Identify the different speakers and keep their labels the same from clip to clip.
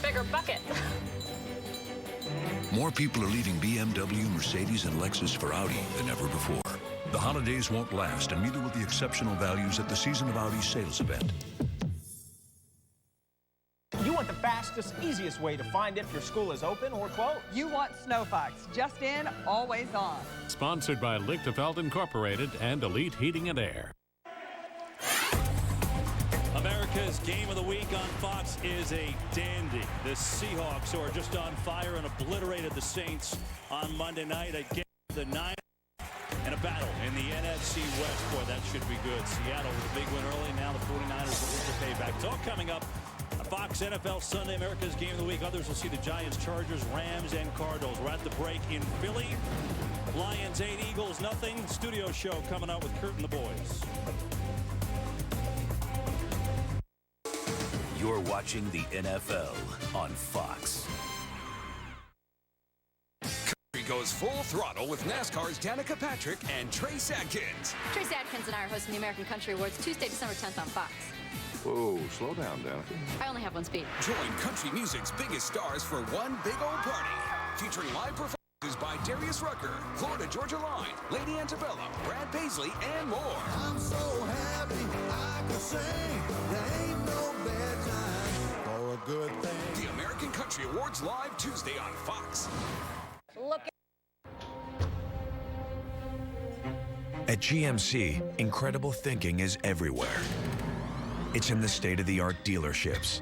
Speaker 1: bigger bucket.
Speaker 2: More people are leaving BMW, Mercedes, and Lexus for Audi than ever before. The holidays won't last, and neither will the exceptional values at the Season of Audi sales event.
Speaker 3: You want the fastest, easiest way to find if your school is open or closed.
Speaker 4: You want Snowfox, just in, always on.
Speaker 5: Sponsored by Lichtenfeld Incorporated and Elite Heating and Air.
Speaker 6: America's Game of the Week on Fox is a dandy. The Seahawks, who are just on fire and obliterated the Saints on Monday night against the Niners. And a battle in the NFC West. Boy, that should be good. Seattle with a big win early. Now the 49ers will get the payback. It's all coming up on Fox NFL Sunday, America's Game of the Week. Others will see the Giants, Chargers, Rams, and Cardinals. We're at the break in Philly. Lions 8, Eagles nothing. Studio show coming up with Kurt and the boys.
Speaker 7: You're watching the NFL on Fox.
Speaker 8: Country goes full throttle with NASCAR's Danica Patrick and Trace Adkins.
Speaker 9: Trace Adkins and I are hosting the American Country Awards Tuesday, December 10th on Fox.
Speaker 10: Whoa, slow down, Danica.
Speaker 9: I only have one speed.
Speaker 8: Join country music's biggest stars for one big old party. Featuring live performances by Darius Rucker, Florida Georgia Line, Lady Antebellum, Brad Paisley, and more.
Speaker 11: I'm so happy I can sing. There ain't no bad time for a good thing.
Speaker 8: The American Country Awards live Tuesday on Fox.
Speaker 9: Look
Speaker 12: at GMC, incredible thinking is everywhere. It's in the state-of-the-art dealerships.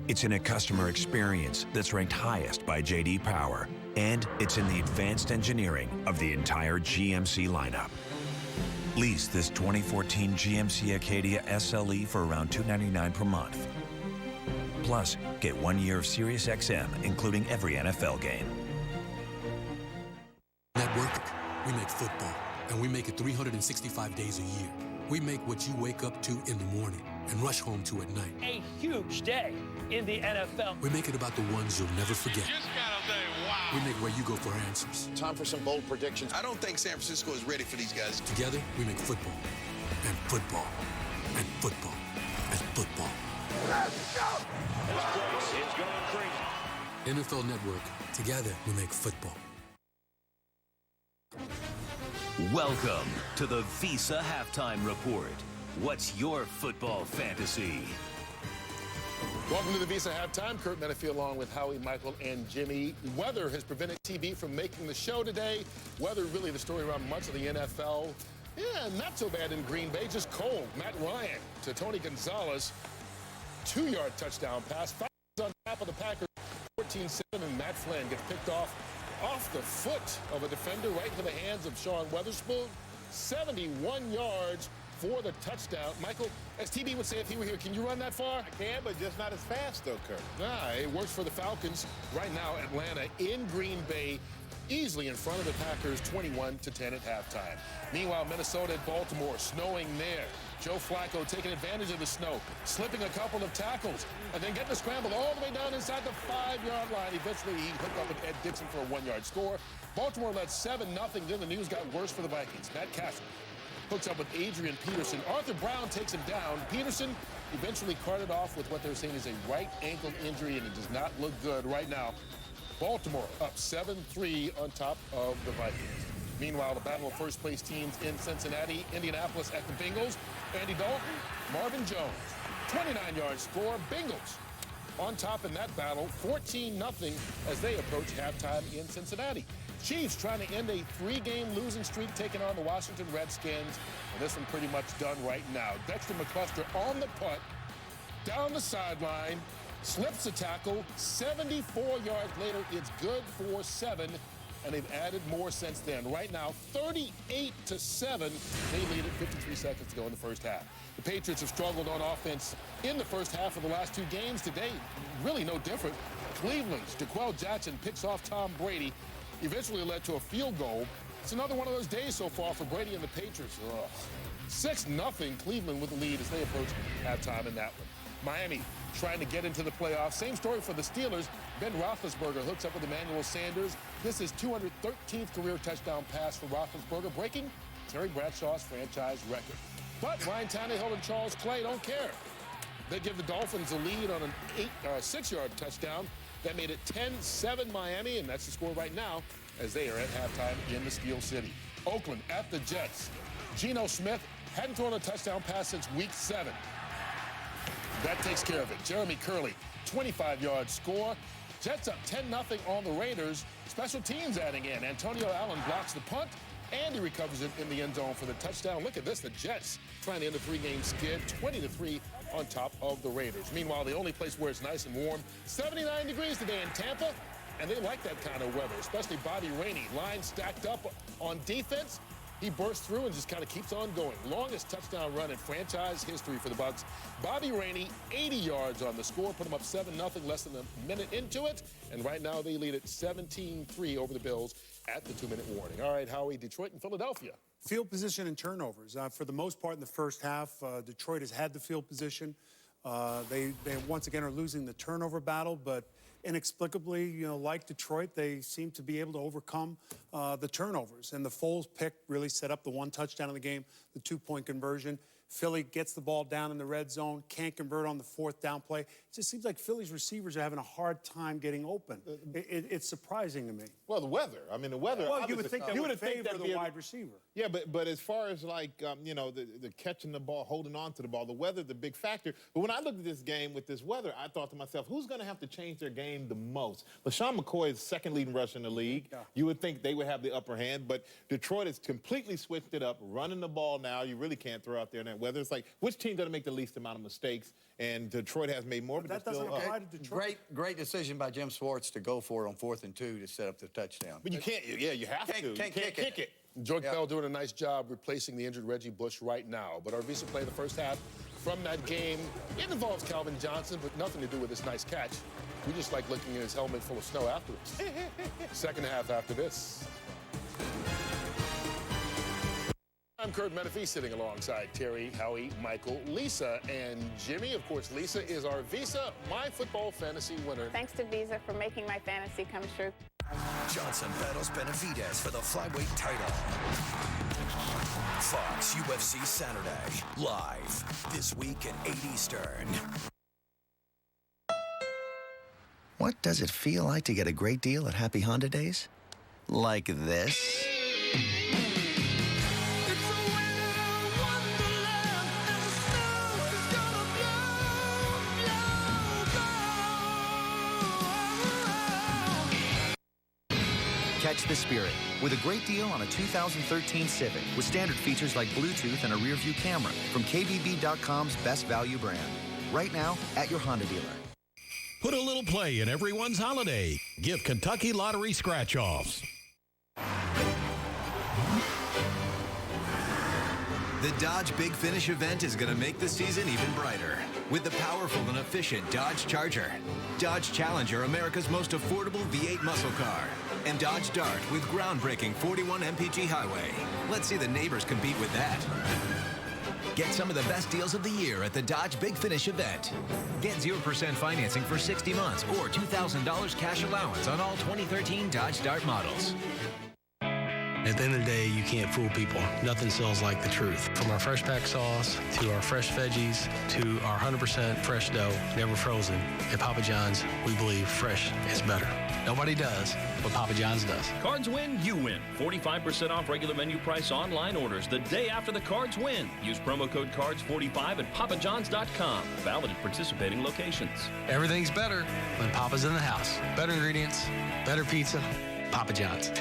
Speaker 12: It's in a customer experience that's ranked highest by J.D. Power. And it's in the advanced engineering of the entire GMC lineup. Lease this 2014 GMC Acadia SLE for around $299 per month. Plus, get 1 year of Sirius XM, including every NFL game.
Speaker 13: Network, we make football, and we make it 365 days a year. We make what you wake up to in the morning and rush home to at night.
Speaker 14: A huge day in the NFL.
Speaker 13: We make it about the ones you'll never forget.
Speaker 15: Just gotta say, wow.
Speaker 13: We make where you go for answers.
Speaker 16: Time for some bold predictions.
Speaker 17: I don't think San Francisco is ready for these guys.
Speaker 13: Together, we make football, and football, and football, and football.
Speaker 15: Let's go! This place is going crazy.
Speaker 13: NFL Network. Together, we make football.
Speaker 7: Welcome to the Visa Halftime Report. What's your football fantasy?
Speaker 18: Welcome to the Visa Halftime. Kurt Menefee along with Howie, Michael, and Jimmy. Weather has prevented TV from making the show today. Weather really the story around much of the NFL. Yeah, not so bad in Green Bay, just cold. Matt Ryan to Tony Gonzalez. 2-yard touchdown pass. Falcons on top of the Packers. 14-7, and Matt Flynn gets picked off the foot of a defender right into the hands of Sean Weatherspoon. 71 yards for the touchdown. Michael, as TB would say if he were here, can you run that far?
Speaker 16: I can, but just not as fast, though, Kurt.
Speaker 18: Nah, it works for the Falcons. Right now, Atlanta in Green Bay, easily in front of the Packers, 21-10 at halftime. Meanwhile, Minnesota at Baltimore, snowing there. Joe Flacco taking advantage of the snow, slipping a couple of tackles, and then getting the scramble all the way down inside the 5-yard line. Eventually, he hooked up with Ed Dixon for a 1-yard score. Baltimore led 7-0. Then the news got worse for the Vikings. Matt Castle hooks up with Adrian Peterson. Arthur Brown takes him down. Peterson eventually carted off with what they're saying is a right ankle injury, and it does not look good right now. Baltimore up 7-3 on top of the Vikings. Meanwhile, the battle of first-place teams in Cincinnati, Indianapolis at the Bengals. Andy Dalton, Marvin Jones, 29-yard score. Bengals on top in that battle, 14-0 as they approach halftime in Cincinnati. Chiefs trying to end a 3-game losing streak, taking on the Washington Redskins. And this one pretty much done right now. Dexter McCluster on the punt, down the sideline, slips a tackle. 74 yards later, it's good for 7. And they've added more since then. Right now, 38-7. They lead at 53 seconds to go in the first half. The Patriots have struggled on offense in the first half of the last 2 games. Today, really no different. Cleveland's Jaquel Jackson picks off Tom Brady. Eventually led to a field goal. It's another one of those days so far for Brady and the Patriots. 6-0 Cleveland with the lead as they approach halftime in that one. Miami trying to get into the playoffs. Same story for the Steelers. Ben Roethlisberger hooks up with Emmanuel Sanders. This is 213th career touchdown pass for Roethlisberger, breaking Terry Bradshaw's franchise record. But Ryan Tannehill and Charles Clay don't care. They give the Dolphins a lead on an 6-yard touchdown. That made it 10-7 Miami, and that's the score right now as they are at halftime in the Steel City. Oakland at the Jets. Geno Smith hadn't thrown a touchdown pass since week 7. That takes care of it. Jeremy Curley, 25-yard score. Jets up 10-0 on the Raiders. Special teams adding in. Antonio Allen blocks the punt, and he recovers it in the end zone for the touchdown. Look at this, the Jets trying to end a 3-game skid, 20-3 on top of the Raiders. Meanwhile, the only place where it's nice and warm, 79 degrees today in Tampa, and they like that kind of weather, especially Bobby Rainey. Line stacked up on defense. He bursts through and just kind of keeps on going. Longest touchdown run in franchise history for the Bucs. Bobby Rainey, 80 yards on the score, put them up 7-0 less than a minute into it. And right now they lead at 17-3 over the Bills at the 2-minute warning. All right, Howie, Detroit and Philadelphia.
Speaker 1: Field position and turnovers. For the most part in the first half, Detroit has had the field position. They once again are losing the turnover battle, but inexplicably, you know, like Detroit, they seem to be able to overcome the turnovers. And the Foles pick really set up the one touchdown in the game, the 2-point conversion. Philly gets the ball down in the red zone, can't convert on the 4th down play. It just seems like Philly's receivers are having a hard time getting open. It's surprising to me.
Speaker 16: Well, the weather. I mean, the weather.
Speaker 1: Well, you would think that would favor the wide receiver.
Speaker 16: Yeah, but as far as like, you know, the catching the ball, holding on to the ball, the weather, the big factor. But when I looked at this game with this weather, I thought to myself, who's going to have to change their game the most? LeSean McCoy is second leading rusher in the league. Yeah. You would think they would have the upper hand, but Detroit has completely switched it up, running the ball now. You really can't throw out there in that weather. It's like, which team's going to make the least amount of mistakes? And Detroit has made more, but
Speaker 1: that doesn't apply to Detroit.
Speaker 19: Great decision by Jim Schwartz to go for it on 4th and 2 to set up the touchdown.
Speaker 16: But you can't, you have to.
Speaker 19: Can't kick it.
Speaker 18: Joique Bell doing a nice job replacing the injured Reggie Bush right now. But our Visa play the first half from that game. It involves Calvin Johnson, but nothing to do with this nice catch. We just like looking at his helmet full of snow afterwards. Second half after this. I'm Kurt Menefee, sitting alongside Terry, Howie, Michael, Lisa, and Jimmy. Of course, Lisa is our Visa My Football Fantasy winner.
Speaker 20: Thanks to Visa for making my fantasy come true.
Speaker 12: Johnson battles Benavidez for the flyweight title. Fox UFC Saturday, live this week at 8 Eastern.
Speaker 21: What does it feel like to get a great deal at Happy Honda Days? Like this? Catch the spirit with a great deal on a 2013 Civic with standard features like Bluetooth and a rear-view camera from KBB.com's best value brand. Right now at your Honda dealer.
Speaker 22: Put a little play in everyone's holiday. Give Kentucky Lottery scratch-offs.
Speaker 23: The Dodge Big Finish event is going to make the season even brighter with the powerful and efficient Dodge Charger, Dodge Challenger, America's most affordable V8 muscle car, and Dodge Dart with groundbreaking 41 mpg highway. Let's see the neighbors compete with that. Get some of the best deals of the year at the Dodge Big Finish event. Get 0% financing for 60 months or $2,000 cash allowance on all 2013 Dodge Dart models.
Speaker 24: At the end of the day, you can't fool people. Nothing sells like the truth. From our fresh pack sauce, to our fresh veggies, to our 100% fresh dough, never frozen. At Papa John's, we believe fresh is better. Nobody does, but Papa John's does.
Speaker 25: Cards win, you win. 45% off regular menu price online orders the day after the cards win. Use promo code CARDS45 at papajohns.com. Valid at participating locations.
Speaker 24: Everything's better when Papa's in the house. Better ingredients, better pizza, Papa John's.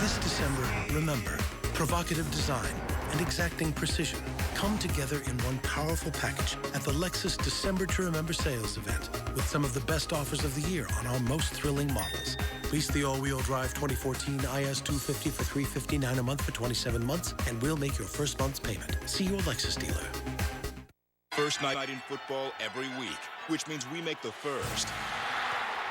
Speaker 26: This December, remember, provocative design and exacting precision come together in one powerful package at the Lexus December to Remember sales event with some of the best offers of the year on our most thrilling models. Lease the all-wheel drive 2014 IS 250 for $359 a month for 27 months, and we'll make your first month's payment. See your Lexus dealer.
Speaker 27: First night in football every week, which means we make the first.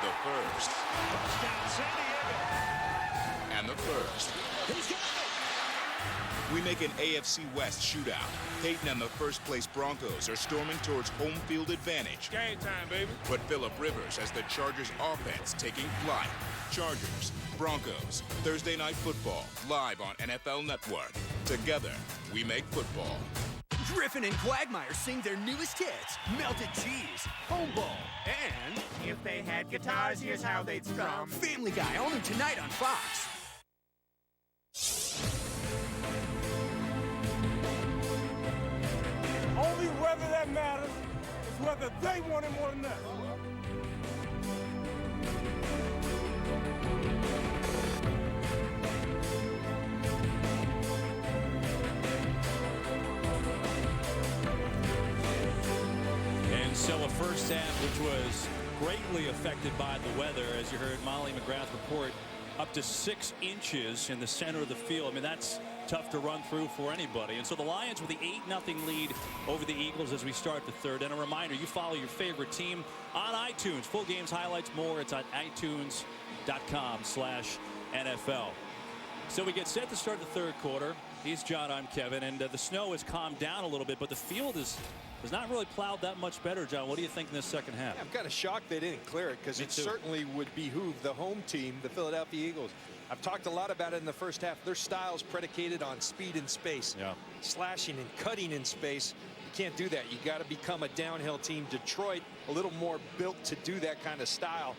Speaker 27: The first.
Speaker 15: Touchdown, San Diego.
Speaker 27: And the first.
Speaker 15: He's got it.
Speaker 27: We make an AFC West shootout. Peyton and the first-place Broncos are storming towards home field advantage.
Speaker 15: Game time, baby.
Speaker 27: But Phillip Rivers has the Chargers offense taking flight. Chargers, Broncos, Thursday Night Football, live on NFL Network. Together, we make football.
Speaker 2: Griffin and Quagmire sing their newest hits, Melted Cheese, Homeball, and
Speaker 3: If They Had Guitars, Here's How They'd Strum.
Speaker 2: Family Guy, only tonight on Fox.
Speaker 4: Only whether that matters is whether they want him or not.
Speaker 5: And so a first half which was greatly affected by the weather, as you heard Molly McGrath report, up to 6 inches in the center of the field. I mean, that's tough to run through for anybody. And so the Lions with the 8-0 lead over the Eagles as we start the third. And a reminder, you follow your favorite team on iTunes. Full games, highlights, more. It's on itunes.com/NFL. So we get set to start the third quarter. He's John, I'm Kevin, and the snow has calmed down a little bit, but the field has not really plowed that much better. John, what do you think in this second half?
Speaker 6: Yeah, I'm kind of shocked they didn't clear it, because it certainly would behoove the home team, the Philadelphia Eagles. I've talked a lot about it in the first half. Their style is predicated on speed and space.
Speaker 5: Yeah.
Speaker 6: Slashing and cutting in space. You can't do that. You got to become a downhill team. Detroit, a little more built to do that kind of style.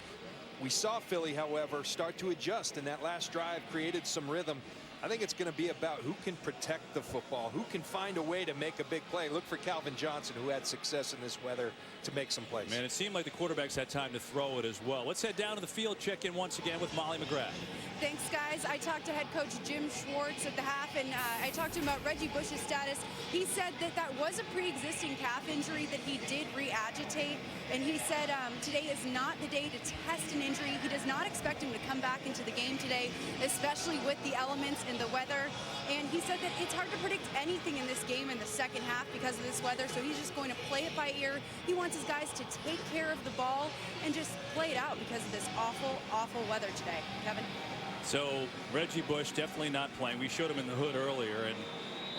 Speaker 6: We saw Philly, however, start to adjust, and that last drive created some rhythm. I think it's going to be about who can protect the football, who can find a way to make a big play. Look for Calvin Johnson, who had success in this weather, to make some plays.
Speaker 5: Man, it seemed like the quarterbacks had time to throw it as well. Let's head down to the field, check in once again with Molly McGrath.
Speaker 10: Thanks, guys. I talked to head coach Jim Schwartz at the half, and I talked to him about Reggie Bush's status. He said that was a pre-existing calf injury that he did re-agitate, and he said today is not the day to test an injury. He does not expect him to come back into the game today, especially with the elements in the weather. And he said that it's hard to predict anything in this game in the second half because of this weather, so he's just going to play it by ear. He wants his guys to take care of the ball and just play it out because of this awful, awful weather today. Kevin?
Speaker 5: So Reggie Bush definitely not playing. We showed him in the hood earlier,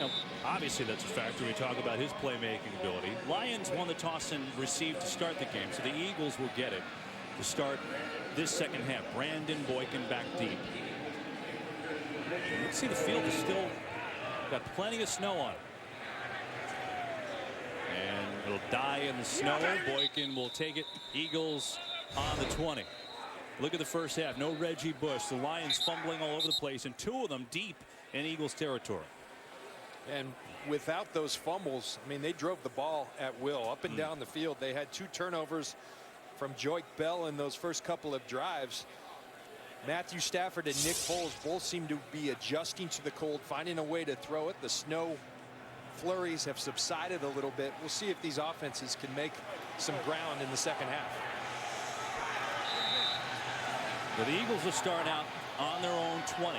Speaker 5: and obviously that's a factor. We talk about his playmaking ability. Lions won the toss and received to start the game, so the Eagles will get it to start this second half. Brandon Boykin back deep. Let's see, the field is still got plenty of snow on it. And it'll die in the snow. Boykin will take it. Eagles on the 20. Look at the first half. No Reggie Bush. The Lions fumbling all over the place, and 2 of them deep in Eagles territory.
Speaker 6: And without those fumbles, I mean, they drove the ball at will up and down the field. They had 2 turnovers from Joique Bell in those first couple of drives. Matthew Stafford and Nick Foles both seem to be adjusting to the cold, finding a way to throw it. The snow flurries have subsided a little bit. We'll see if these offenses can make some ground in the second half.
Speaker 5: Well, the Eagles will start out on their own 20.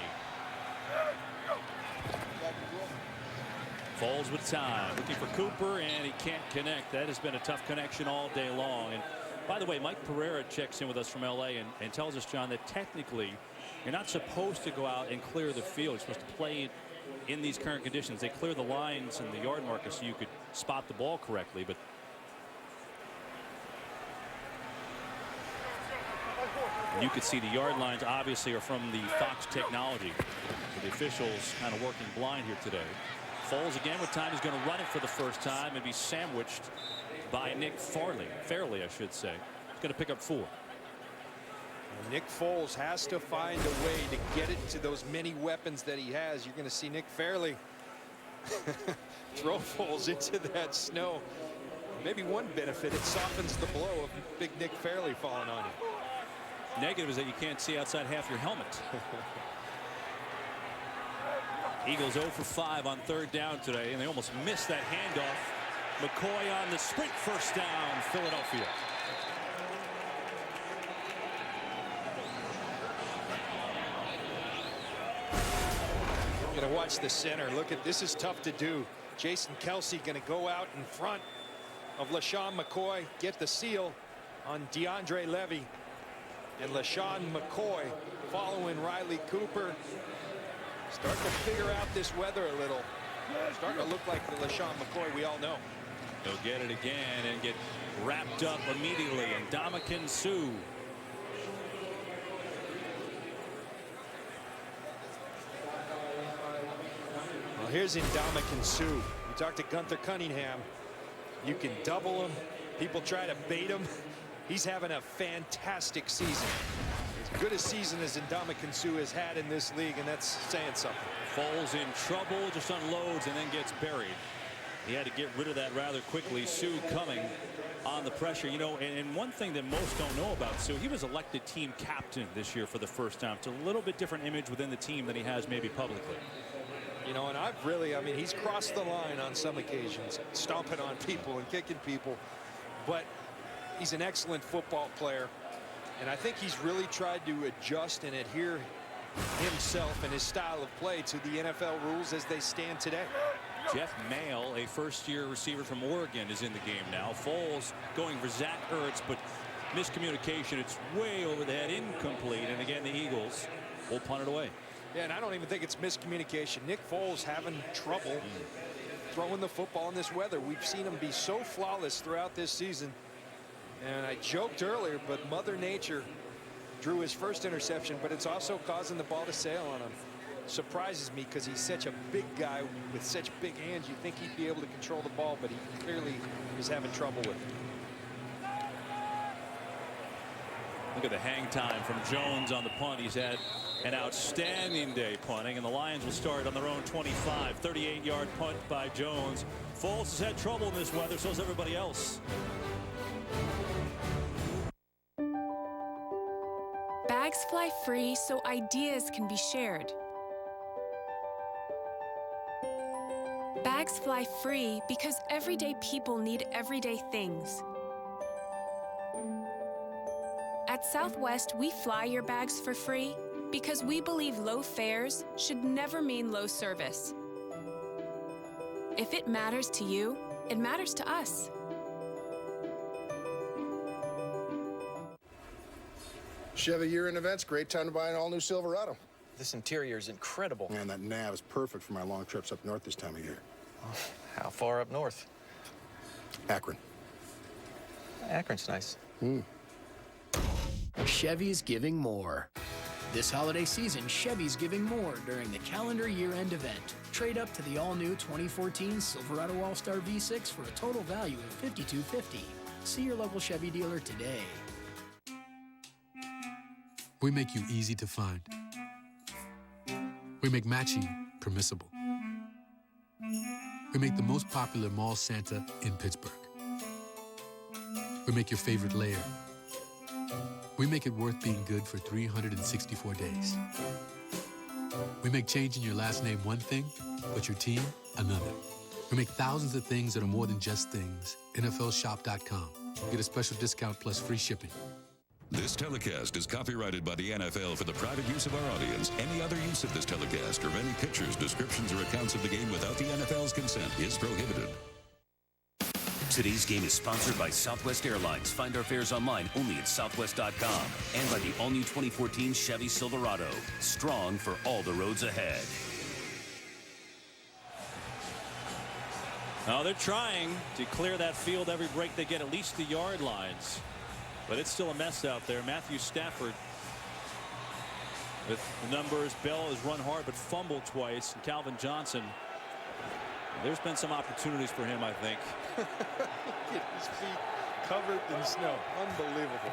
Speaker 5: Foles with time, looking for Cooper, and he can't connect. That has been a tough connection all day long. And by the way, Mike Pereira checks in with us from LA and tells us, John, that technically you're not supposed to go out and clear the field. You're supposed to play in these current conditions. They clear the lines and the yard markers so you could spot the ball correctly. But you could see the yard lines obviously are from the Fox technology. So the officials kind of working blind here today. Foles again with time. He's going to run it for the first time and be sandwiched by Nick Fairley, I should say. He's going to pick up 4.
Speaker 6: Nick Foles has to find a way to get it to those many weapons that he has. You're going to see Nick Fairley throw Foles into that snow. Maybe one benefit, it softens the blow of big Nick Fairley falling on you.
Speaker 5: Negative is that you can't see outside half your helmet. Eagles 0 for 5 on third down today, and they almost missed that handoff. McCoy on the sprint, first down, Philadelphia.
Speaker 6: Going to watch the center. Look at this, is tough to do. Jason Kelsey going to go out in front of LeSean McCoy, get the seal on DeAndre Levy. And LeSean McCoy following Riley Cooper. Starting to figure out this weather a little. Starting to look like the LeSean McCoy we all know.
Speaker 5: They'll get it again and get wrapped up immediately. And Ndamukong Suh
Speaker 6: here's Ndamukong Suh. You talk to Gunther Cunningham. You can double him. People try to bait him. He's having a fantastic season. As good a season as Ndamukong Suh has had in this league, and that's saying something.
Speaker 5: Foles in trouble, just unloads and then gets buried. He had to get rid of that rather quickly. Suh coming on the pressure. You know, and one thing that most don't know about Suh, he was elected team captain this year for the first time. It's a little bit different image within the team than he has maybe publicly.
Speaker 6: You know, and I mean, he's crossed the line on some occasions, stomping on people and kicking people, but he's an excellent football player, and I think he's really tried to adjust and adhere himself and his style of play to the NFL rules as they stand today.
Speaker 5: Jeff Mayle, a first-year receiver from Oregon, is in the game now. Foles going for Zach Ertz, but miscommunication. It's way over the head, incomplete, and again the Eagles will punt it away.
Speaker 6: Yeah, and I don't even think it's miscommunication. Nick Foles having trouble throwing the football in this weather. We've seen him be so flawless throughout this season. And I joked earlier, but Mother Nature drew his first interception, but it's also causing the ball to sail on him. Surprises me because he's such a big guy with such big hands. You think he'd be able to control the ball, but he clearly is having trouble with it.
Speaker 5: Look at the hang time from Jones on the punt. He's had an outstanding day punting, and the Lions will start on their own 25. 38-yard punt by Jones. Foles has had trouble in this weather, so has everybody else.
Speaker 7: Bags fly free so ideas can be shared. Bags fly free because everyday people need everyday things. At Southwest, we fly your bags for free because we believe low fares should never mean low service. If it matters to you, it matters to us.
Speaker 8: Chevy year-end events, great time to buy an all-new Silverado.
Speaker 9: This interior is incredible.
Speaker 8: Man, that nav is perfect for my long trips up north this time of year.
Speaker 9: Oh, how far up north?
Speaker 8: Akron.
Speaker 9: Akron's nice.
Speaker 11: Chevy's giving more. This holiday season, Chevy's giving more during the calendar year-end event. Trade up to the all-new 2014 Silverado All-Star V6 for a total value of $5,250. See your local Chevy dealer today.
Speaker 13: We make you easy to find. We make matching permissible. We make the most popular mall Santa in Pittsburgh. We make your favorite layer. We make it worth being good for 364 days. We make changing your last name one thing, but your team another. We make thousands of things that are more than just things. NFLshop.com. Get a special discount plus free shipping.
Speaker 14: This telecast is copyrighted by the NFL for the private use of our audience. Any other use of this telecast or any pictures, descriptions, or accounts of the game without the NFL's consent is prohibited.
Speaker 17: Today's game is sponsored by Southwest Airlines. Find our fares online only at southwest.com. And by the all-new 2014 Chevy Silverado. Strong for all the roads ahead.
Speaker 5: Now they're trying to clear that field every break they get, at least the yard lines. But it's still a mess out there. Matthew Stafford with the numbers. Bell has run hard but fumbled twice. And Calvin Johnson, there's been some opportunities for him, I think.
Speaker 6: Look at his feet covered in snow. Unbelievable.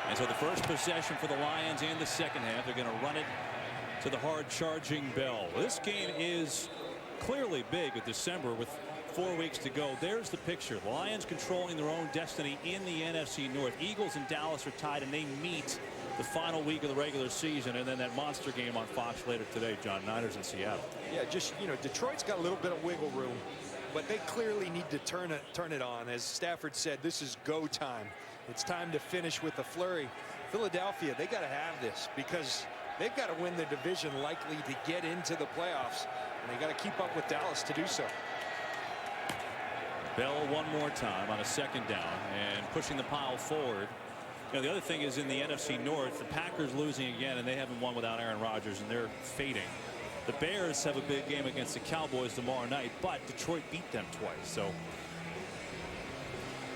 Speaker 5: And so the first possession for the Lions in the second half. They're going to run it to the hard charging Bell. This game is clearly big with December with 4 weeks to go. There's the picture. The Lions controlling their own destiny in the NFC North. Eagles and Dallas are tied, and they meet the final week of the regular season, and then that monster game on Fox later today, John. Niners in Seattle.
Speaker 6: Yeah, just, you know, Detroit's got a little bit of wiggle room, but they clearly need to turn it on. As Stafford said, this is go time. It's time to finish with a flurry. Philadelphia, they got to have this because they've got to win the division, likely to get into the playoffs, and they got to keep up with Dallas to do so.
Speaker 5: Bell one more time on a second down and pushing the pile forward. You know, the other thing is in the NFC North, the Packers losing again, and they haven't won without Aaron Rodgers, and they're fading. The Bears have a big game against the Cowboys tomorrow night, but Detroit beat them twice. So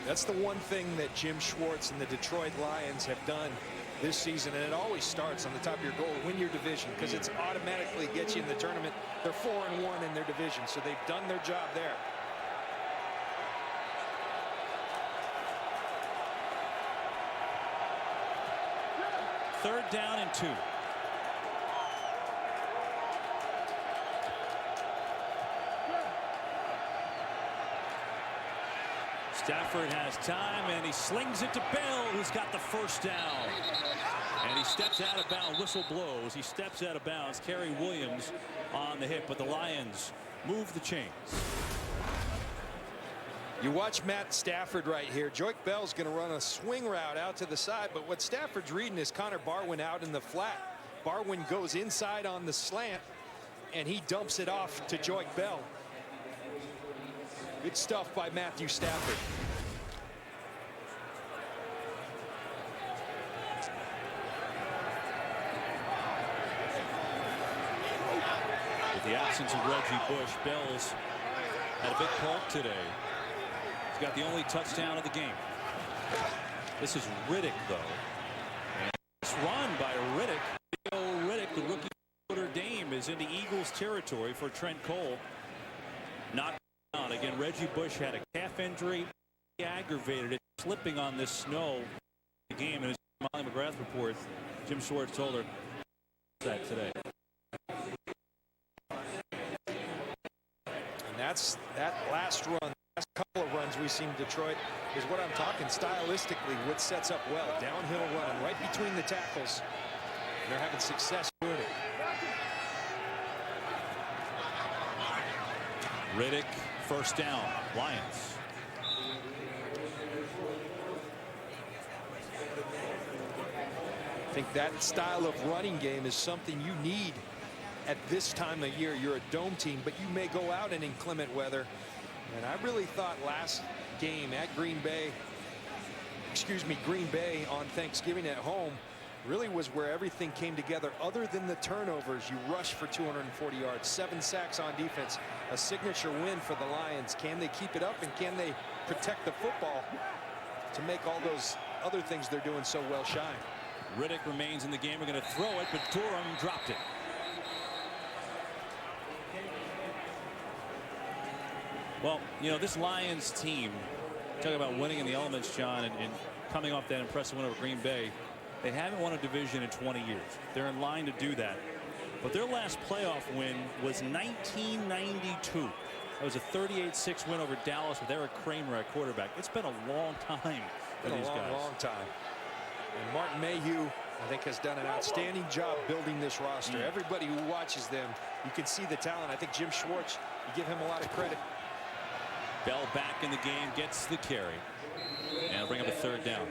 Speaker 6: that's the one thing that Jim Schwartz and the Detroit Lions have done this season, and it always starts on the top of your goal. Win your division, because it's automatically gets you in the tournament. They're 4-1 in their division, so they've done their job there.
Speaker 5: Third down and 2. Stafford has time, and he slings it to Bell, who's got the first down. And he steps out of bounds. Whistle blows. He steps out of bounds. Kerry Williams on the hit, but the Lions move the chains.
Speaker 6: You watch Matt Stafford right here. Joique Bell's going to run a swing route out to the side, but what Stafford's reading is Connor Barwin out in the flat. Barwin goes inside on the slant, and he dumps it off to Joique Bell. Good stuff by Matthew Stafford.
Speaker 5: With the absence of Reggie Bush, Bell's had a big Polk today. He's got the only touchdown of the game. This is Riddick, though. And this run by Riddick. Riddick, the rookie Notre Dame, is into Eagles territory for Trent Cole. Not down. Again, Reggie Bush had a calf injury. He aggravated it, slipping on this snow. The game, and as Molly McGrath reports, Jim Schwartz told her that today.
Speaker 6: And that's that last run, last couple of runs we've seen Detroit is what I'm talking stylistically, what sets up well. Downhill running right between the tackles. They're having success doing it.
Speaker 5: Riddick, first down, Lions.
Speaker 6: I think that style of running game is something you need at this time of year. You're a dome team, but you may go out in inclement weather. And I really thought last game at Green Bay on Thanksgiving at home really was where everything came together. Other than the turnovers, you rushed for 240 yards, 7 sacks on defense, a signature win for the Lions. Can they keep it up, and can they protect the football to make all those other things they're doing so well shine?
Speaker 5: Riddick remains in the game. We're going to throw it, but Durham dropped it. Well, you know, this Lions team, talking about winning in the elements, John, and coming off that impressive win over Green Bay, they haven't won a division in 20 years. They're in line to do that. But their last playoff win was 1992. That was a 38-6 win over Dallas with Eric Kramer at quarterback. It's been a long time for these guys.
Speaker 6: Long time. And Martin Mayhew, I think, has done an outstanding job building this roster. Everybody who watches them, you can see the talent. I think Jim Schwartz, you give him a lot of credit.
Speaker 5: Bell back in the game, gets the carry. And it'll bring up a third down.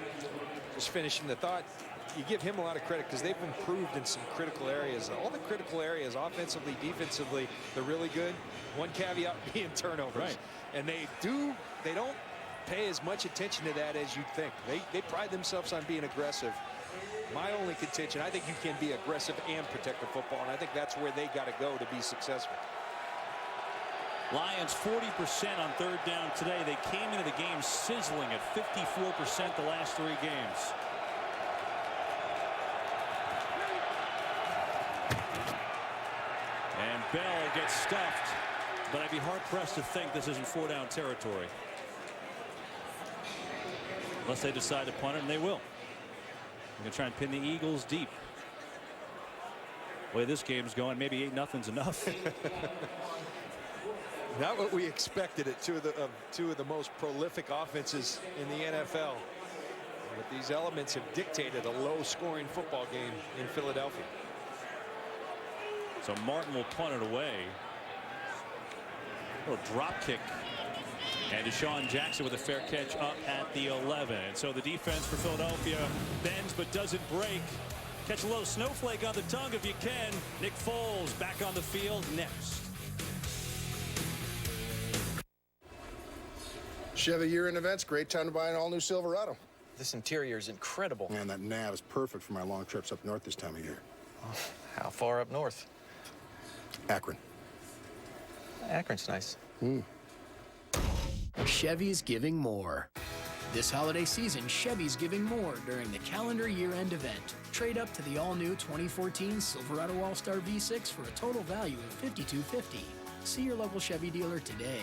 Speaker 6: Just finishing the thought, you give him a lot of credit because they've improved in some critical areas. All the critical areas, offensively, defensively, they're really good. One caveat being turnovers.
Speaker 5: Right.
Speaker 6: And they don't pay as much attention to that as you'd think. They pride themselves on being aggressive. My only contention, I think you can be aggressive and protect the football, and I think that's where they got to go to be successful.
Speaker 5: Lions 40% on third down today. They came into the game sizzling at 54% the last 3 games. And Bell gets stuffed, but I'd be hard-pressed to think this isn't 4-down territory. Unless they decide to punt it, and they will. They're going to try and pin the Eagles deep. The way this game's going, maybe 8-0's enough.
Speaker 6: Not what we expected at two of the most prolific offenses in the NFL. But these elements have dictated a low-scoring football game in Philadelphia.
Speaker 5: So Martin will punt it away. A little drop kick. And DeSean Jackson with a fair catch up at the 11. And so the defense for Philadelphia bends but doesn't break. Catch a little snowflake on the tongue if you can. Nick Foles back on the field next.
Speaker 8: Chevy year-end events, great time to buy an all-new Silverado.
Speaker 9: This interior is incredible.
Speaker 1: Man, that nav is perfect for my long trips up north this time of year.
Speaker 9: Oh, how far up north?
Speaker 1: Akron.
Speaker 9: Akron's nice.
Speaker 11: Chevy's giving more. This holiday season, Chevy's giving more during the calendar year-end event. Trade up to the all-new 2014 Silverado All-Star V6 for a total value of $52.50. See your local Chevy dealer today.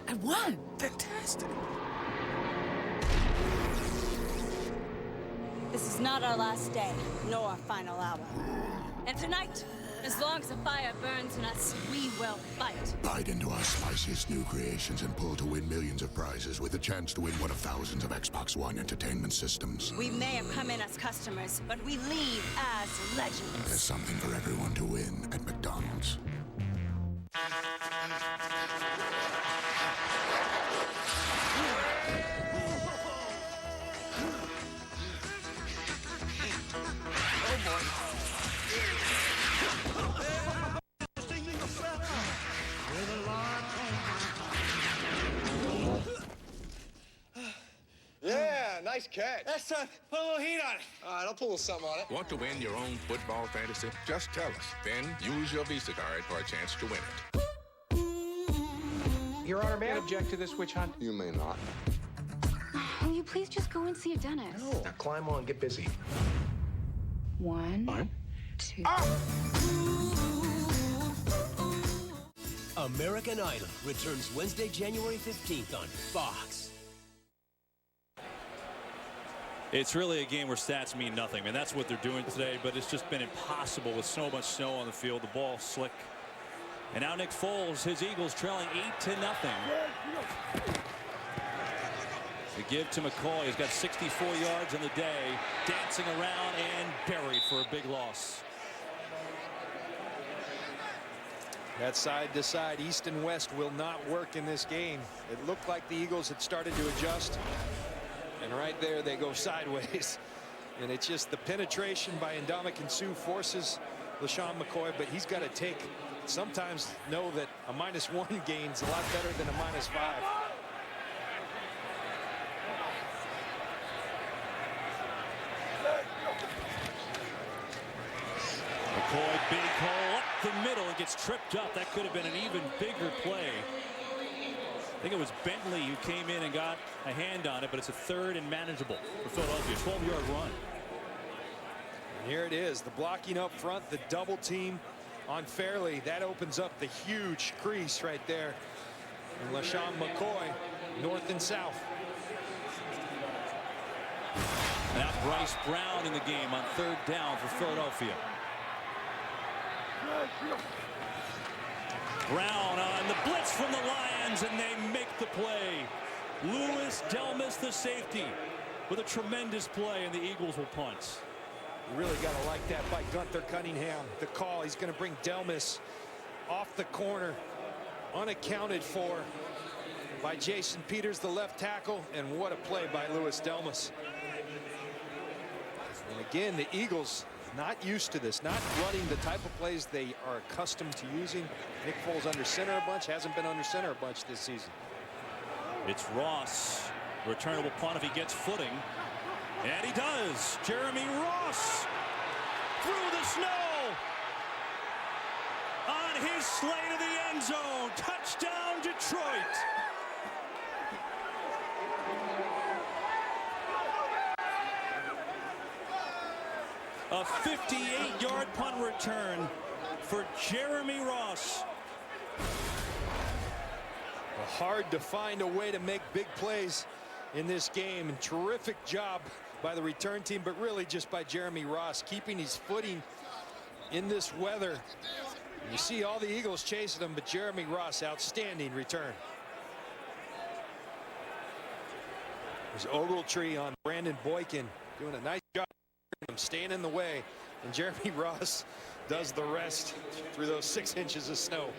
Speaker 12: I won! Fantastic!
Speaker 16: This is not our last day, nor our final hour. And tonight, as long as the fire burns in us, we will fight.
Speaker 18: Bite into our spiciest new creations and pull to win millions of prizes with a chance to win one of thousands of Xbox One entertainment systems.
Speaker 16: We may have come in as customers, but we leave as legends.
Speaker 18: There's something for everyone to win at McDonald's.
Speaker 8: Yeah, nice catch.
Speaker 19: That's put a little heat on it.
Speaker 8: All right, I'll pull a little something on it.
Speaker 20: Want to win your own football fantasy? Just tell us. Then use your Visa card for a chance to win it.
Speaker 19: Your Honor, may I object to this witch hunt?
Speaker 18: You may not.
Speaker 21: Will you please just go and see a dentist?
Speaker 19: No. Now climb on, get busy.
Speaker 21: 1, 2.
Speaker 22: American Idol returns Wednesday, January 15th on Fox.
Speaker 5: It's really a game where stats mean nothing. I mean, that's what they're doing today, but it's just been impossible with so much snow on the field. The ball slick. And now Nick Foles, his Eagles trailing 8-0. The give to McCoy. He's got 64 yards on the day, dancing around and buried for a big loss.
Speaker 6: That side to side, east and west, will not work in this game. It looked like the Eagles had started to adjust. And right there, they go sideways. And it's just the penetration by Ndamukong Suh forces LeSean McCoy, but he's got to sometimes know that a -1 gain's a lot better than a -5.
Speaker 5: McCoy, big hole up the middle, and gets tripped up. That could have been an even bigger play. I think it was Bentley who came in and got a hand on it, but it's a 3rd and manageable for Philadelphia. 12-yard run.
Speaker 6: And here it is, the blocking up front, the double team on Fairley. That opens up the huge crease right there. And LeSean McCoy, north and south.
Speaker 5: Now Bryce Brown in the game on 3rd down for Philadelphia. Brown on the blitz from the Lions, and they make the play. Louis Delmas, the safety, with a tremendous play, and the Eagles will punt.
Speaker 6: You really got to like that by Gunther Cunningham. The call, he's going to bring Delmas off the corner, unaccounted for by Jason Peters, the left tackle, and what a play by Louis Delmas. And again, the Eagles not used to this, not running the type of plays they are accustomed to using. Nick Foles under center a bunch, hasn't been under center a bunch this season.
Speaker 5: It's Ross, returnable punt if he gets footing, and he does. Jeremy Ross through the snow on his slate of the end zone. Touchdown, Detroit. A 58-yard punt return for Jeremy Ross.
Speaker 6: Hard to find a way to make big plays in this game, and terrific job by the return team, but really just by Jeremy Ross keeping his footing in this weather. You see all the Eagles chasing him, but Jeremy Ross, outstanding return. There's Ogletree on Brandon Boykin, doing a nice job staying in the way, and Jeremy Ross does the rest through those 6 inches of snow.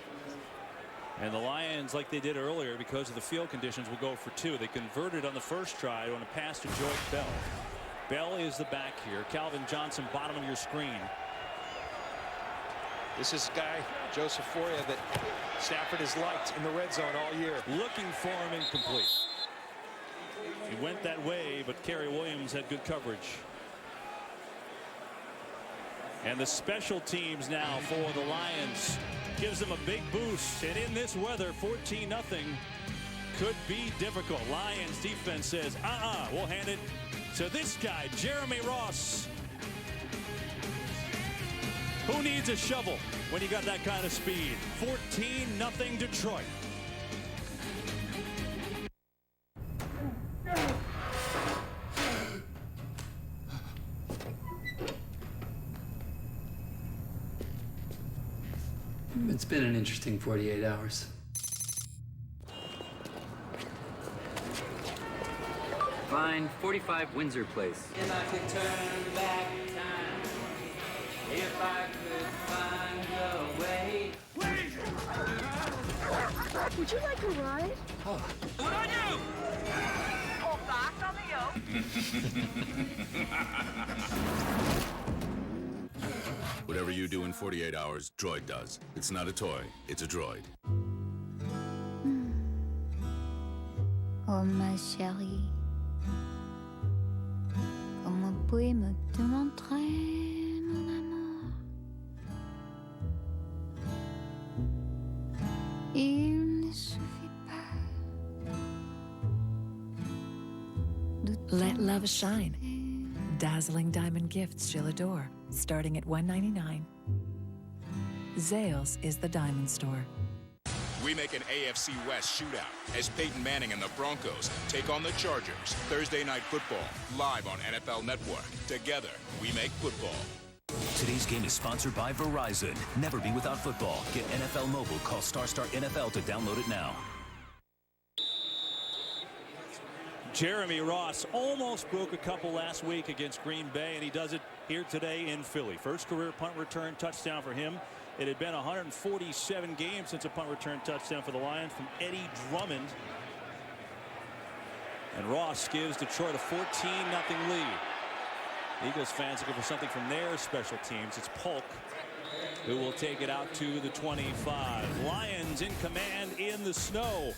Speaker 5: And the Lions, like they did earlier, because of the field conditions, will go for 2. They converted on the first try on a pass to Joique Bell. Bell is the back here. Calvin Johnson, bottom of your screen.
Speaker 6: This is a guy, Joseph Foria, that Stafford has liked in the red zone all year.
Speaker 5: Looking for him, incomplete. He went that way, but Kerry Williams had good coverage. And the special teams now for the Lions gives them a big boost. And in this weather, 14-0. could be difficult. Lions defense says, we'll hand it to this guy, Jeremy Ross. Who needs a shovel when you got that kind of speed? 14-0 Detroit.
Speaker 3: It's been an interesting 48 hours. Fine, 45 Windsor Place.
Speaker 15: If I could turn back time, if I could find a way.
Speaker 21: Would you like a ride?
Speaker 15: Oh. What do I do?
Speaker 23: Pull back on the yoke.
Speaker 24: Whatever you do in 48 hours, Droid does. It's not a toy, it's a droid.
Speaker 21: Oh ma chérie, comment pouvez-vous te montrer mon amour? Il ne suffit pas.
Speaker 25: Let love shine. Dazzling diamond gifts she'll adore, starting at $199. Zales is the diamond store.
Speaker 26: We make an AFC West shootout as Peyton Manning and the Broncos take on the Chargers. Thursday Night Football, live on NFL Network. Together, we make football.
Speaker 17: Today's game is sponsored by Verizon. Never be without football. Get NFL Mobile. Call Star NFL to download it now.
Speaker 5: Jeremy Ross almost broke a couple last week against Green Bay, and he does it here today in Philly. First career punt return touchdown for him. It had been 147 games since a punt return touchdown for the Lions from Eddie Drummond. And Ross gives Detroit a 14-0 lead. Eagles fans looking for something from their special teams. It's Polk who will take it out to the 25. Lions in command in the snow.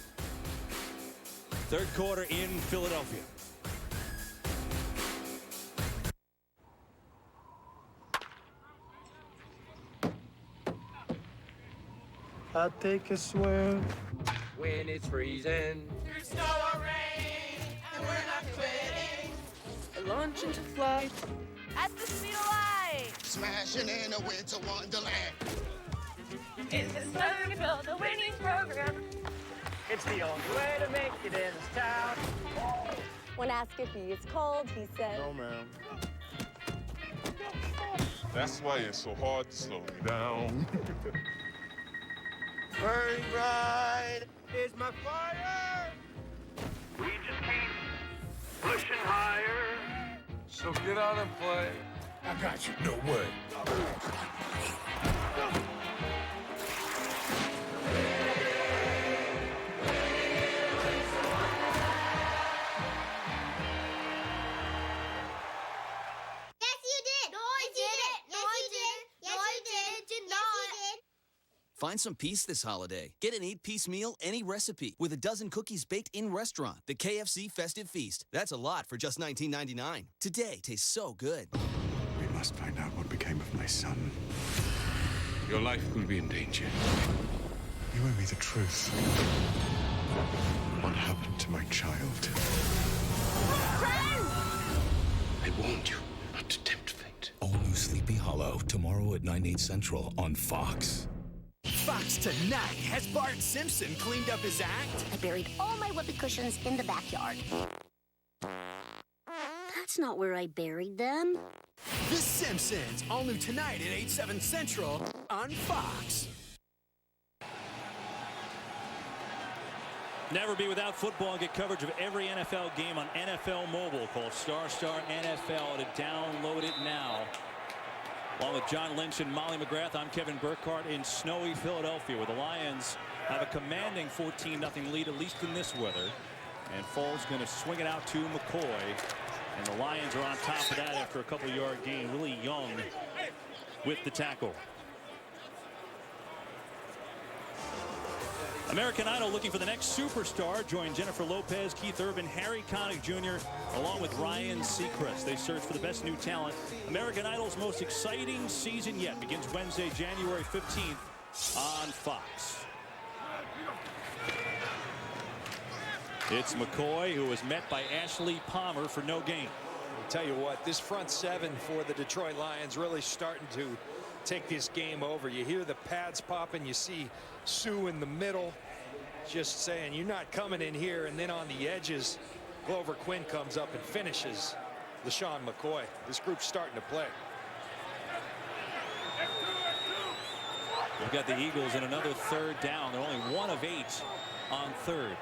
Speaker 5: Third quarter in Philadelphia.
Speaker 4: I'll take a swim.
Speaker 15: When it's freezing.
Speaker 23: Through snow or rain, and we're not quitting.
Speaker 12: A launch into flight.
Speaker 23: At the speed of light.
Speaker 8: Smashing in a winter wonderland.
Speaker 23: It's the slogan to build a winning program.
Speaker 12: It's the only way to make it in this town.
Speaker 16: When asked if he is cold, he said,
Speaker 4: No, ma'am. That's why it's so hard to slow me down.
Speaker 12: Burning bright is my fire.
Speaker 19: We just keep pushing higher.
Speaker 4: So get out and play.
Speaker 18: I got you, no way.
Speaker 2: Find some peace this holiday. Get an 8-piece meal, any recipe, with a dozen cookies baked in-restaurant. The KFC Festive Feast. That's a lot for just $19.99. Today tastes so good.
Speaker 27: We must find out what became of my son. Your life will be in danger. You owe me the truth. What happened to my child? I warned you not to tempt fate.
Speaker 28: All new Sleepy Hollow, tomorrow at 9/8 Central on Fox.
Speaker 2: Fox Tonight has Bart Simpson cleaned up his act.
Speaker 21: I buried all my whoopee cushions in the backyard. That's not where I buried them.
Speaker 2: The Simpsons, all new tonight at 8/7 Central on Fox.
Speaker 5: Never be without football and get coverage of every NFL game on NFL Mobile. Call Star NFL to download it now. Along with John Lynch and Molly McGrath, I'm Kevin Burkhardt in snowy Philadelphia, where the Lions have a commanding 14-0 lead, at least in this weather. And Foles going to swing it out to McCoy. And the Lions are on top of that after a couple-yard gain. Really young with the tackle. American Idol looking for the next superstar. Join Jennifer Lopez, Keith Urban, Harry Connick Jr., along with Ryan Seacrest. They search for the best new talent. American Idol's most exciting season yet begins Wednesday, January 15th on Fox. It's McCoy, who was met by Ashley Palmer for no gain.
Speaker 6: I'll tell you what, this front seven for the Detroit Lions really starting to take this game over. You hear the pads popping. You see Sue in the middle just saying, you're not coming in here. And then on the edges, Glover Quinn comes up and finishes LeSean McCoy. This group's starting to play.
Speaker 5: We've got the Eagles in another third down. They're only 1 of 8 on third.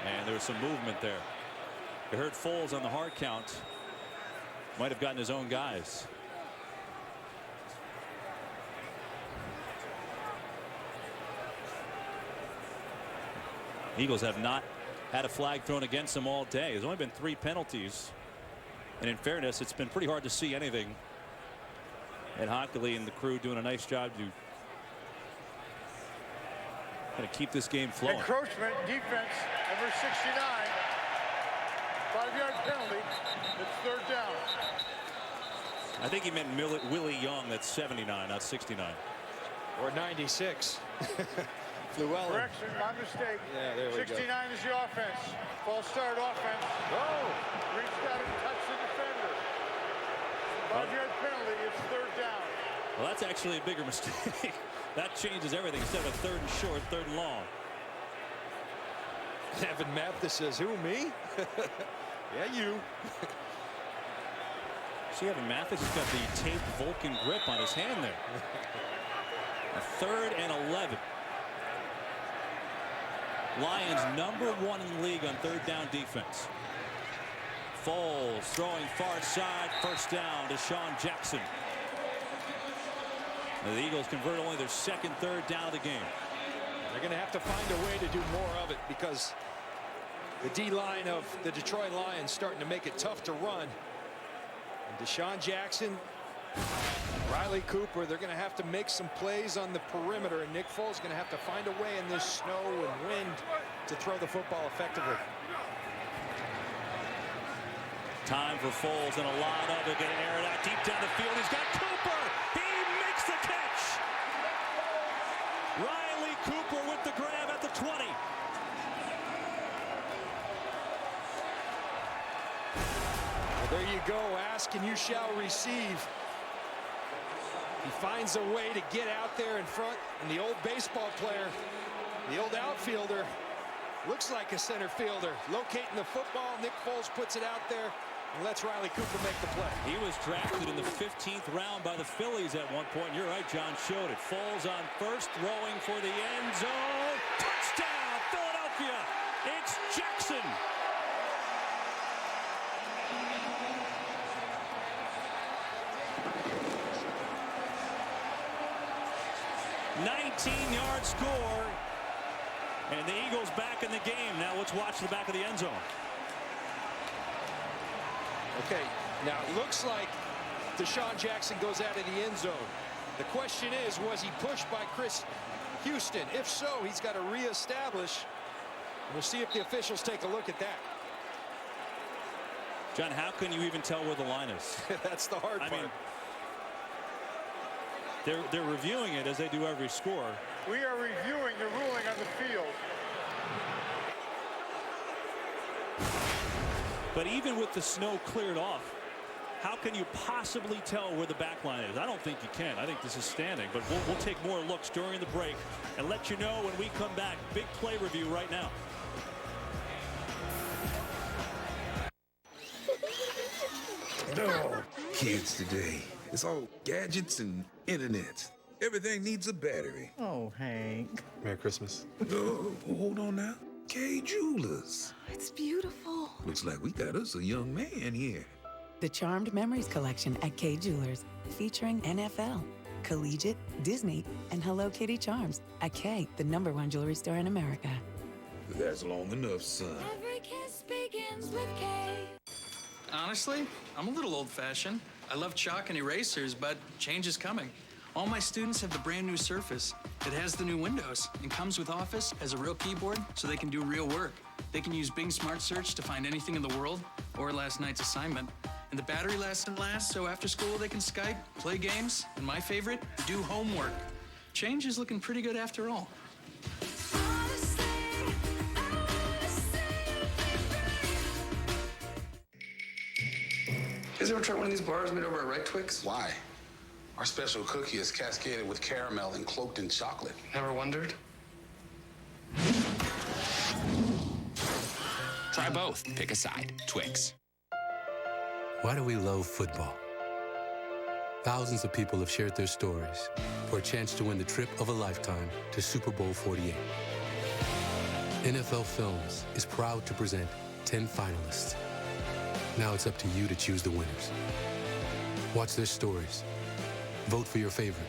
Speaker 5: And there was some movement there. They heard Foles on the hard count. Might have gotten his own guys. Eagles have not had a flag thrown against them all day. There's only been 3 penalties. And in fairness, it's been pretty hard to see anything. And Hockley and the crew doing a nice job to kind of keep this game flowing.
Speaker 1: Encroachment, defense, number 69. 5-yard penalty. It's third down.
Speaker 5: I think he meant Willie Young. That's 79, not 69.
Speaker 6: Or 96. Llewellyn.
Speaker 1: Correction, my mistake.
Speaker 6: Yeah, there we
Speaker 1: 69
Speaker 6: go.
Speaker 1: is the offense. False start offense.
Speaker 6: Oh!
Speaker 1: Reached out and touched the defender. 5-yard penalty. It's third down.
Speaker 5: Well, that's actually a bigger mistake. That changes everything. Instead of a third and short, third and long.
Speaker 6: Evan Mathis says, who, me? Yeah, you.
Speaker 5: See, Evan Mathis has got the taped Vulcan grip on his hand there. A 3rd and 11. Lions #1 in the league on third down defense. Foles throwing far side, first down to DeSean Jackson. Now the Eagles convert only their 2nd third down of the game.
Speaker 6: They're going to have to find a way to do more of it because the D-line of the Detroit Lions starting to make it tough to run. And DeSean Jackson, Riley Cooper, they're going to have to make some plays on the perimeter, and Nick Foles is going to have to find a way in this snow and wind to throw the football effectively.
Speaker 5: Time for Foles and a lot of it. Going to air it out deep down the field. He's got Cooper. He makes the catch. Riley Cooper with the grab at the 20.
Speaker 6: Well, there you go. Ask and you shall receive. He finds a way to get out there in front, and the old baseball player, the old outfielder, looks like a center fielder. Locating the football, Nick Foles puts it out there and lets Riley Cooper make the play.
Speaker 5: He was drafted in the 15th round by the Phillies at one point. You're right, John showed it. Foles on first, throwing for the end zone. Touchdown, Philadelphia. It's Jackson. $19-yard score, and the Eagles back in the game. Now let's watch the back of the end zone.
Speaker 6: Okay, now it looks like DeSean Jackson goes out of the end zone. The question is, was he pushed by Chris Houston? If so, he's got to reestablish. We'll see if the officials take a look at that.
Speaker 5: John, how can you even tell where the line is?
Speaker 6: That's the hard part.
Speaker 5: I mean, they're reviewing it as they do every score.
Speaker 1: We are reviewing the ruling on the field.
Speaker 5: But even with the snow cleared off, how can you possibly tell where the back line is? I don't think you can. I think this is standing. But we'll take more looks during the break and let you know when we come back. Big play review right now.
Speaker 7: No, kids today. It's all gadgets and internet. Everything needs a battery.
Speaker 9: Oh, Hank.
Speaker 7: Merry Christmas. Oh, hold on now. K Jewelers.
Speaker 21: It's beautiful.
Speaker 7: Looks like we got us a young man here.
Speaker 25: The Charmed Memories Collection at K Jewelers, featuring NFL, Collegiate, Disney, and Hello Kitty charms at K, the #1 jewelry store in America.
Speaker 7: That's long enough, son.
Speaker 21: Every kiss begins with K.
Speaker 10: Honestly, I'm a little old-fashioned. I love chalk and erasers, but change is coming. All my students have the brand new Surface. It has the new Windows and comes with Office as a real keyboard so they can do real work. They can use Bing Smart Search to find anything in the world or last night's assignment. And the battery lasts and lasts, so after school they can Skype, play games, and my favorite, do homework. change is looking pretty good after all.
Speaker 3: You guys ever try one of these bars made over at Red Twix?
Speaker 9: Why? Our special cookie is cascaded with caramel and cloaked in chocolate.
Speaker 3: Never wondered?
Speaker 11: Try both. Pick a side. Twix.
Speaker 13: Why do we love football? Thousands of people have shared their stories for a chance to win the trip of a lifetime to Super Bowl 48. NFL Films is proud to present 10 finalists. Now it's up to you to choose the winners. Watch their stories, vote for your favorite,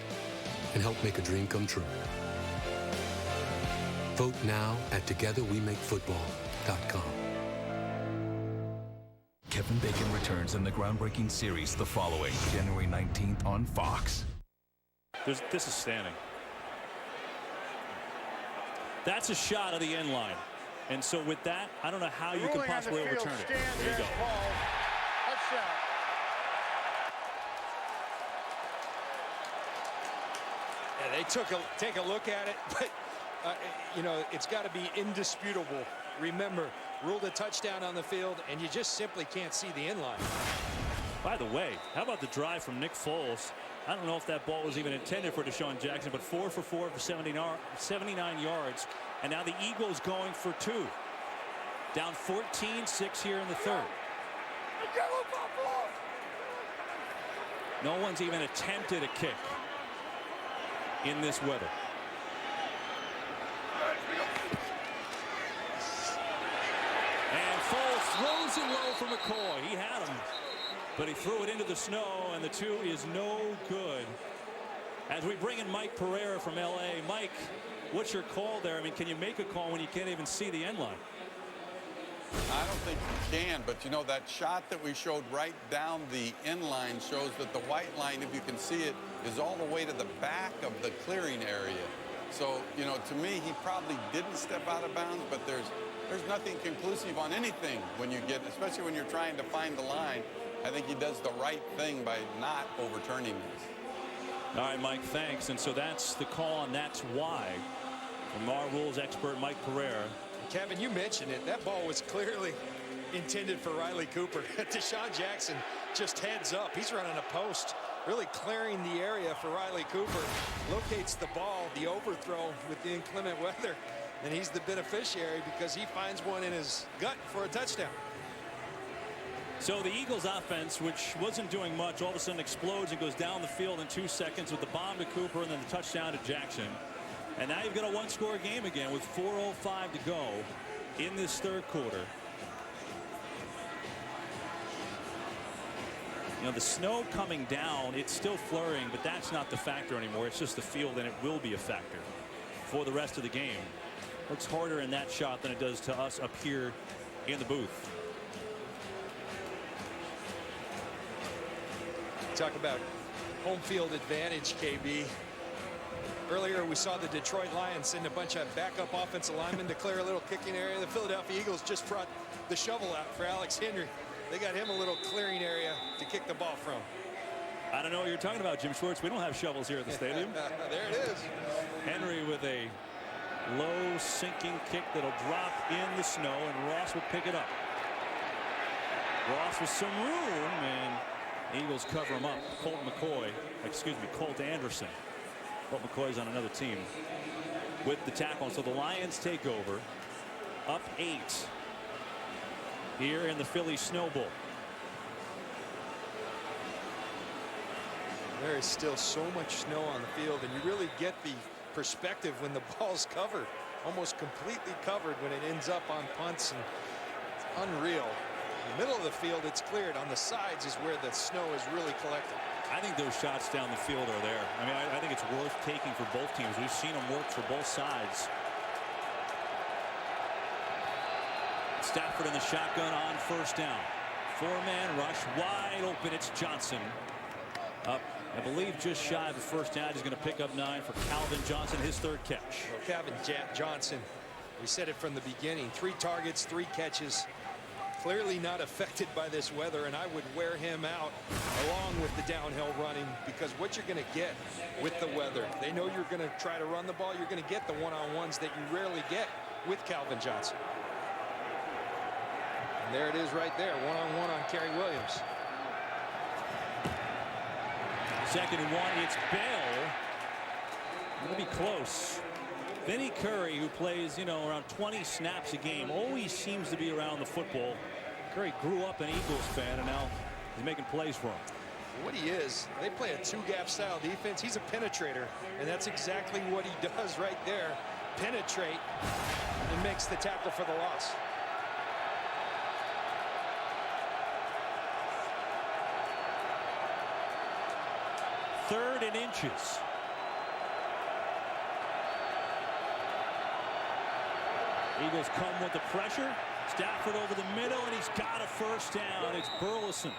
Speaker 13: and help make a dream come true. Vote now at TogetherWeMakeFootball.com.
Speaker 28: Kevin Bacon returns in the groundbreaking series The Following, January 19th on Fox.
Speaker 5: This is standing. That's a shot of the end line. And so with that, I don't know how you can possibly overturn it. There you go.
Speaker 6: Yeah, they take a look at it, but you know, it's got to be indisputable. Remember, ruled a touchdown on the field, and you just simply can't see the end line.
Speaker 5: By the way, how about the drive from Nick Foles? I don't know if that ball was even intended for DeSean Jackson, but 4 for 4 for 79 yards. And now the Eagles going for 2. Down 14-6 here in the third. No one's even attempted a kick in this weather. And Foles throws it low for McCoy. He had him, but he threw it into the snow, and the 2 is no good. As we bring in Mike Pereira from L.A. Mike, what's your call there? I mean, can you make a call when you can't even see the end line?
Speaker 14: I don't think you can, but you know, that shot that we showed right down the end line shows that the white line, if you can see it, is all the way to the back of the clearing area. So, you know, to me, he probably didn't step out of bounds, but there's nothing conclusive on anything when you get, especially when you're trying to find the line. I think he does the right thing by not overturning this.
Speaker 5: All right, Mike, thanks. And so that's the call, and that's why. From our rules expert, Mike Pereira.
Speaker 6: Kevin, you mentioned it. That ball was clearly intended for Riley Cooper. DeSean Jackson just heads up. He's running a post, really clearing the area for Riley Cooper. Locates the ball, the overthrow with the inclement weather. And he's the beneficiary because he finds one in his gut for a touchdown.
Speaker 5: So the Eagles offense, which wasn't doing much, all of a sudden explodes and goes down the field in 2 seconds with the bomb to Cooper and then the touchdown to Jackson. And now you've got a one-score game again with 4:05 to go in this third quarter. You know, the snow coming down, it's still flurrying, but that's not the factor anymore. It's just the field, and it will be a factor for the rest of the game. Looks harder in that shot than it does to us up here in the booth.
Speaker 6: Talk about home field advantage, KB. Earlier, we saw the Detroit Lions send a bunch of backup offensive linemen to clear a little kicking area. The Philadelphia Eagles just brought the shovel out for Alex Henry. They got him a little clearing area to kick the ball from.
Speaker 5: I don't know what you're talking about, Jim Schwartz. We don't have shovels here at the stadium.
Speaker 6: There it is.
Speaker 5: Henry with a low sinking kick that'll drop in the snow, and Ross will pick it up. Ross with some room, and Eagles cover him up. Colt Anderson. Colt McCoy's on another team with the tackle. So the Lions take over, up 8 here in the Philly Snow Bowl.
Speaker 6: There is still so much snow on the field, and you really get the perspective when the ball's covered, almost completely covered when it ends up on punts, and it's unreal. In the middle of the field, it's cleared. On the sides is where the snow is really collected.
Speaker 5: I think those shots down the field are there. I mean, I think it's worth taking for both teams. We've seen them work for both sides. Stafford in the shotgun on first down. 4-man rush, wide open. It's Johnson. Up, I believe, just shy of the first down. He's going to pick up 9 for Calvin Johnson, his third catch.
Speaker 6: Well, Calvin Johnson, we said it from the beginning. 3 targets, 3 catches, clearly not affected by this weather, and I would wear him out along with the downhill running, because what you're going to get with the weather, they know you're going to try to run the ball. You're going to get the one-on-ones that you rarely get with Calvin Johnson. And there it is right there, one-on-one on Kerry Williams.
Speaker 5: 2nd and 1, it's Bell. It'll be close. Vinny Curry, who plays, around 20 snaps a game, always seems to be around the football. Curry grew up an Eagles fan, and now he's making plays for him.
Speaker 6: What he is, they play a two-gap style defense. He's a penetrator, and that's exactly what he does right there. Penetrate and makes the tackle for the loss.
Speaker 5: Third and inches. Eagles come with the pressure. Stafford over the middle, and he's got a first down. It's Burleson.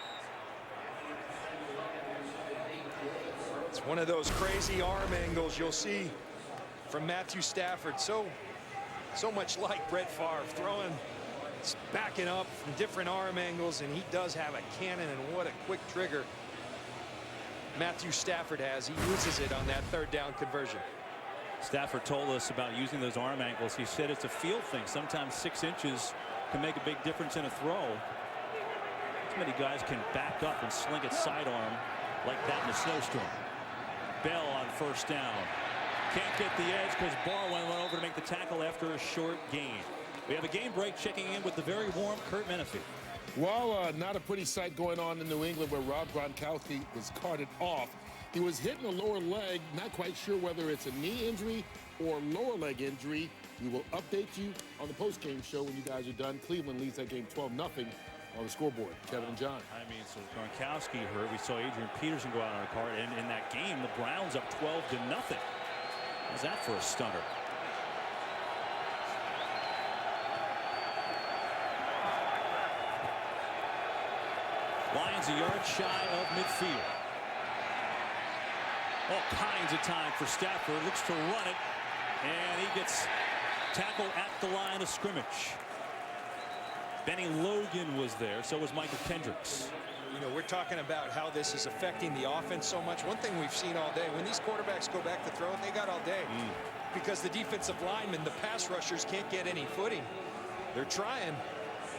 Speaker 6: It's one of those crazy arm angles you'll see from Matthew Stafford. So much like Brett Favre, throwing, backing up from different arm angles, and he does have a cannon, and what a quick trigger Matthew Stafford has. He uses it on that 3rd down conversion.
Speaker 5: Stafford told us about using those arm angles. He said it's a feel thing. Sometimes 6 inches can make a big difference in a throw. Too many guys can back up and sling it sidearm like that in a snowstorm. Bell on first down. Can't get the edge because Barwin went over to make the tackle after a short gain. We have a game break, checking in with the very warm Kurt Menefee.
Speaker 8: Well, not a pretty sight going on in New England, where Rob Gronkowski was carted off. He was hit in the lower leg, not quite sure whether it's a knee injury or lower leg injury. We will update you on the post-game show when you guys are done. Cleveland leads that game 12-0 on the scoreboard. Kevin and John.
Speaker 5: I mean, so Gronkowski hurt. We saw Adrian Peterson go out on a card, and in that game, the Browns up 12-0. How's that for a stunner? Lions a yard shy of midfield. All kinds of time for Stafford. Looks to run it, and he gets tackled at the line of scrimmage. Benny Logan was there, so was Michael Kendricks.
Speaker 6: We're talking about how this is affecting the offense so much. One thing we've seen all day, when these quarterbacks go back to throw, they got all day. Because the defensive linemen, the pass rushers, can't get any footing. They're trying,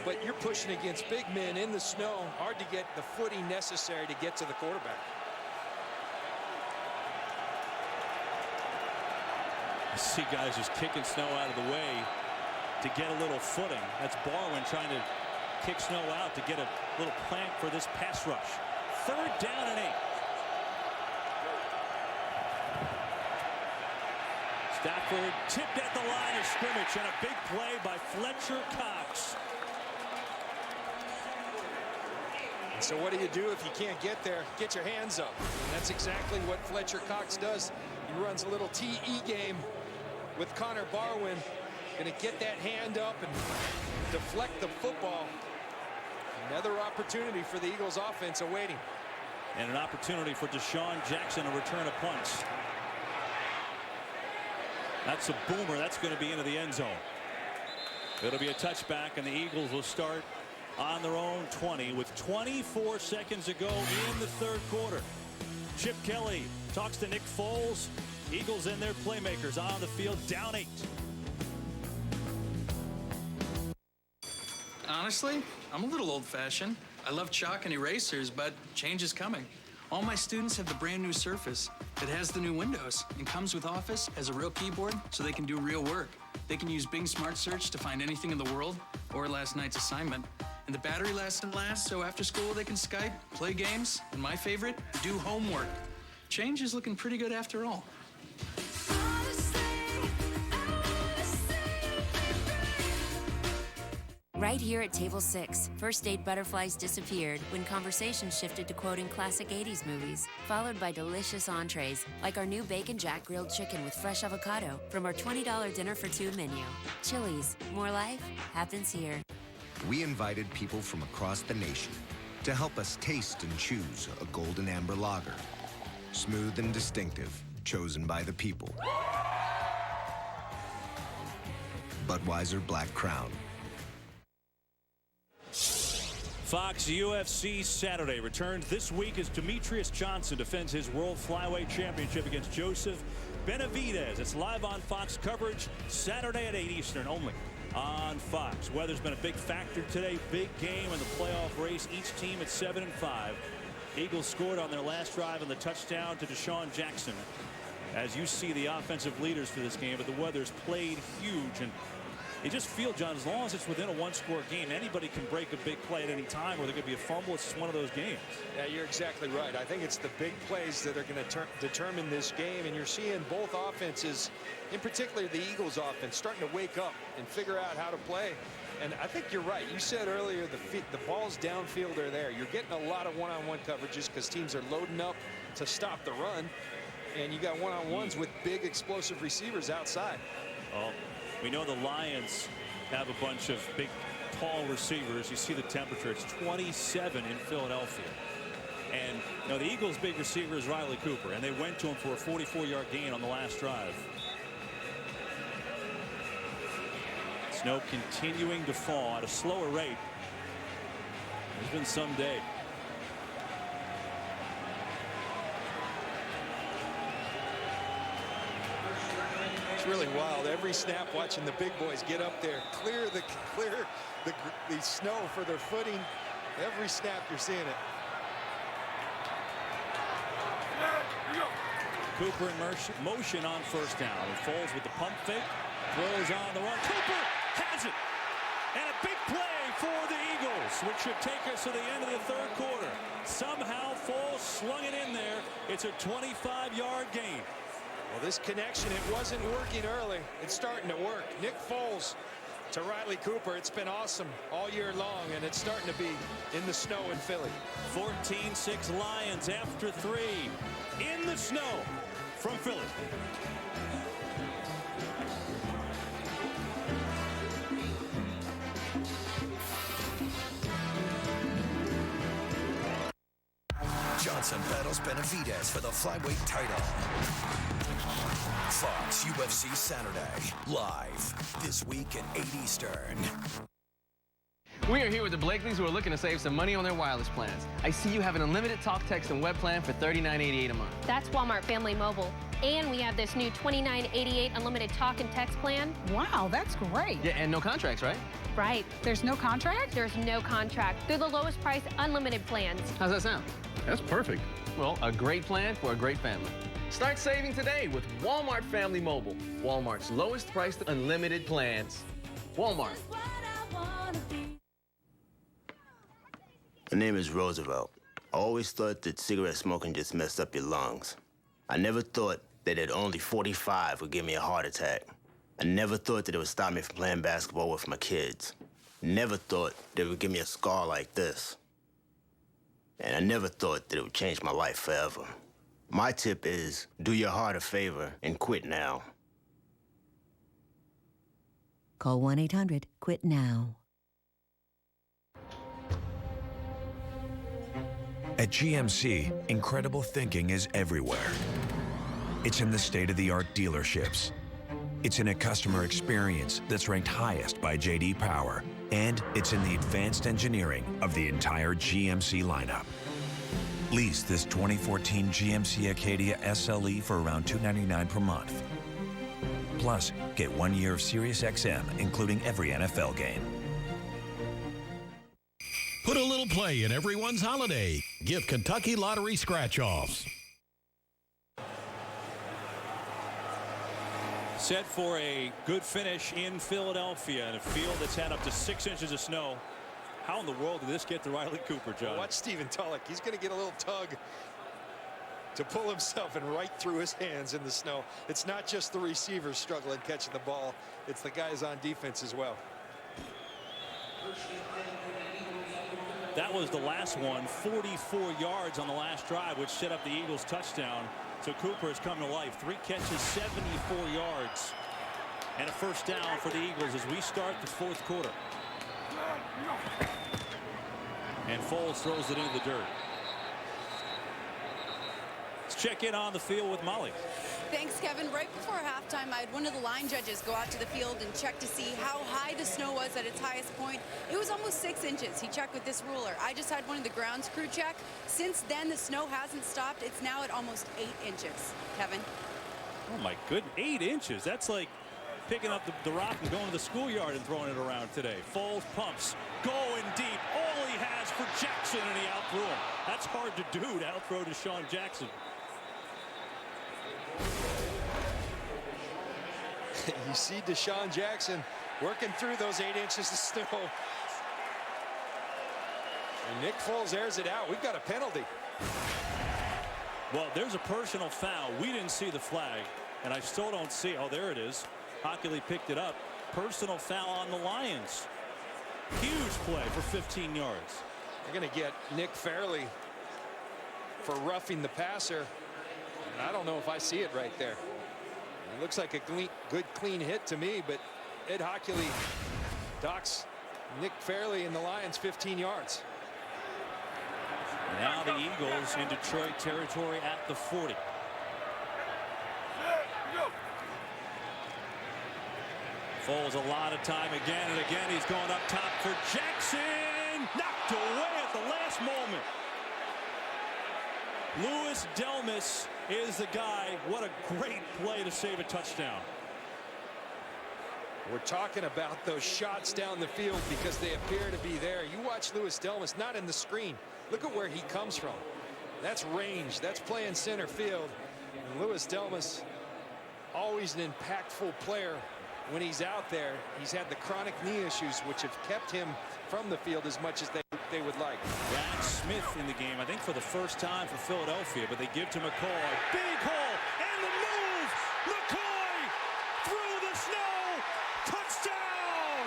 Speaker 6: but you're pushing against big men in the snow. Hard to get the footing necessary to get to the quarterback.
Speaker 5: I see guys just kicking snow out of the way to get a little footing. That's Barwin trying to kick snow out to get a little plant for this pass rush. 3rd down and 8. Stafford tipped at the line of scrimmage, and a big play by Fletcher Cox.
Speaker 6: So what do you do if you can't get there? Get your hands up. And that's exactly what Fletcher Cox does. He runs a little TE game with Connor Barwin. Going to get that hand up and deflect the football. Another opportunity for the Eagles offense awaiting.
Speaker 5: And an opportunity for DeSean Jackson to return a punt. That's a boomer. That's going to be into the end zone. It'll be a touchback, and the Eagles will start on their own 20 with 24 seconds to go in the 3rd quarter. Chip Kelly talks to Nick Foles. Eagles and their playmakers on the field, down 8.
Speaker 10: Honestly, I'm a little old-fashioned. I love chalk and erasers, but change is coming. All my students have the brand new Surface. It has the new Windows and comes with Office as a real keyboard so they can do real work. They can use Bing Smart Search to find anything in the world or last night's assignment. And the battery lasts, so after school they can Skype, play games, and my favorite, do homework. Change is looking pretty good after all.
Speaker 15: Right here at Table 6, first date butterflies disappeared when conversation shifted to quoting classic 80s movies, followed by delicious entrees like our new Bacon Jack grilled chicken with fresh avocado from our $20 dinner for 2 menu. Chili's, more life happens here.
Speaker 17: We invited people from across the nation to help us taste and choose a golden amber lager. Smooth and distinctive, chosen by the people. Budweiser Black Crown.
Speaker 5: Fox UFC Saturday returns this week as Demetrius Johnson defends his World Flyweight Championship against Joseph Benavidez. It's live on Fox coverage Saturday at 8 Eastern only on Fox. Weather's been a big factor today. Big game in the playoff race. Each team at 7-5. Eagles scored on their last drive on the touchdown to DeSean Jackson. As you see the offensive leaders for this game, but the weather's played huge. And you just feel, John, as long as it's within a one-score game, anybody can break a big play at any time, or there could be a fumble. It's just one of those games.
Speaker 6: Yeah, you're exactly right. I think it's the big plays that are going to determine this game, and you're seeing both offenses, in particular the Eagles offense, starting to wake up and figure out how to play. And I think you're right. You said earlier the balls downfield are there. You're getting a lot of one-on-one coverages because teams are loading up to stop the run, and you got one-on-ones with big explosive receivers outside.
Speaker 5: Oh. We know the Lions have a bunch of big, tall receivers. You see the temperature. It's 27 in Philadelphia. And, you know, the Eagles' big receiver is Riley Cooper, and they went to him for a 44-yard gain on the last drive. Snow continuing to fall at a slower rate. There's been some day.
Speaker 6: Really wild. Every snap watching the big boys get up there, clear the snow for their footing. Every snap you're seeing it.
Speaker 5: Cooper in motion on first down. And Foles with the pump fake. Throws on the run. Cooper has it. And a big play for the Eagles, which should take us to the end of the third quarter. Somehow Foles slung it in there. It's a 25-yard gain.
Speaker 6: Well, this connection, it wasn't working early. It's starting to work. Nick Foles to Riley Cooper. It's been awesome all year long, and it's starting to be in the snow in Philly.
Speaker 5: 14-6 Lions after 3 in the snow from Philly.
Speaker 12: Johnson battles Benavidez for the flyweight title. Fox UFC Saturday, live this week at 8 Eastern.
Speaker 16: We are here with the Blakeleys, who are looking to save some money on their wireless plans. I see you have an unlimited talk, text, and web plan for $39.88 a month.
Speaker 19: That's Walmart Family Mobile. And we have this new $29.88 unlimited talk and text plan.
Speaker 20: Wow, that's great.
Speaker 16: Yeah, and no contracts, right?
Speaker 19: Right.
Speaker 20: There's no contract?
Speaker 19: There's no contract. They're the lowest price unlimited plans.
Speaker 16: How's that sound? That's perfect. Well, a great plan for a great family. Start saving today with Walmart Family Mobile. Walmart's lowest priced unlimited plans. Walmart.
Speaker 22: My name is Roosevelt. I always thought that cigarette smoking just messed up your lungs. I never thought that at only 45 would give me a heart attack. I never thought that it would stop me from playing basketball with my kids. Never thought that it would give me a scar like this. And I never thought that it would change my life forever. My tip is, do your heart a favor and quit now.
Speaker 23: Call 1-800-QUIT NOW.
Speaker 24: At GMC, incredible thinking is everywhere. It's in the state-of-the-art dealerships. It's in a customer experience that's ranked highest by J.D. Power. And it's in the advanced engineering of the entire GMC lineup. Lease this 2014 GMC Acadia SLE for around $299 per month. Plus, get 1 year of Sirius XM, including every NFL game.
Speaker 26: Put a little play in everyone's holiday. Give Kentucky Lottery scratch-offs.
Speaker 5: Set for a good finish in Philadelphia in a field that's had up to 6 inches of snow. How in the world did this get to Riley Cooper, John?
Speaker 6: Watch Stephen Tulloch. He's going to get a little tug to pull himself and right through his hands in the snow. It's not just the receivers struggling catching the ball. It's the guys on defense as well.
Speaker 5: That was the last one, 44 yards on the last drive, which set up the Eagles touchdown. So Cooper has come to life. 3 catches, 74 yards, and a first down for the Eagles as we start the fourth quarter. And Foles throws it into the dirt. Let's check in on the field with Molly.
Speaker 1: Thanks, Kevin. Right before halftime, I had one of the line judges go out to the field and check to see how high the snow was at its highest point. It was almost 6 inches. He checked with this ruler. I just had one of the grounds crew check. Since then, the snow hasn't stopped. It's now at almost 8 inches. Kevin?
Speaker 5: Oh, my goodness. 8 inches. That's like picking up the rock and going to the schoolyard and throwing it around today. Foles pumps, going deep. All he has for Jackson, and he outthrew him. That's hard to do, to outthrow DeSean Jackson.
Speaker 6: You see DeSean Jackson working through those 8 inches of snow. And Nick Foles airs it out. We've got a penalty.
Speaker 5: Well, there's a personal foul. We didn't see the flag, and I still don't see. Oh, there it is. Hockley picked it up. Personal foul on the Lions. Huge play for 15 yards.
Speaker 6: They're going to get Nick Fairley for roughing the passer. And I don't know if I see it right there. It looks like a good clean hit to me, but Ed Hockley docks Nick Fairley and the Lions 15 yards.
Speaker 5: Now the Eagles in Detroit territory at the 40. Foles a lot of time again and again. He's going up top for Jackson. Knocked away at the last moment. Louis Delmas is the guy. What a great play to save a touchdown.
Speaker 6: We're talking about those shots down the field because they appear to be there. You watch Louis Delmas, not in the screen. Look at where he comes from. That's range. That's playing center field. And Louis Delmas, always an impactful player when he's out there. He's had the chronic knee issues, which have kept him from the field as much as they would like.
Speaker 5: Brad Smith in the game, I think for the first time for Philadelphia, but they give to McCoy. Big hole, and the move! McCoy through the snow! Touchdown!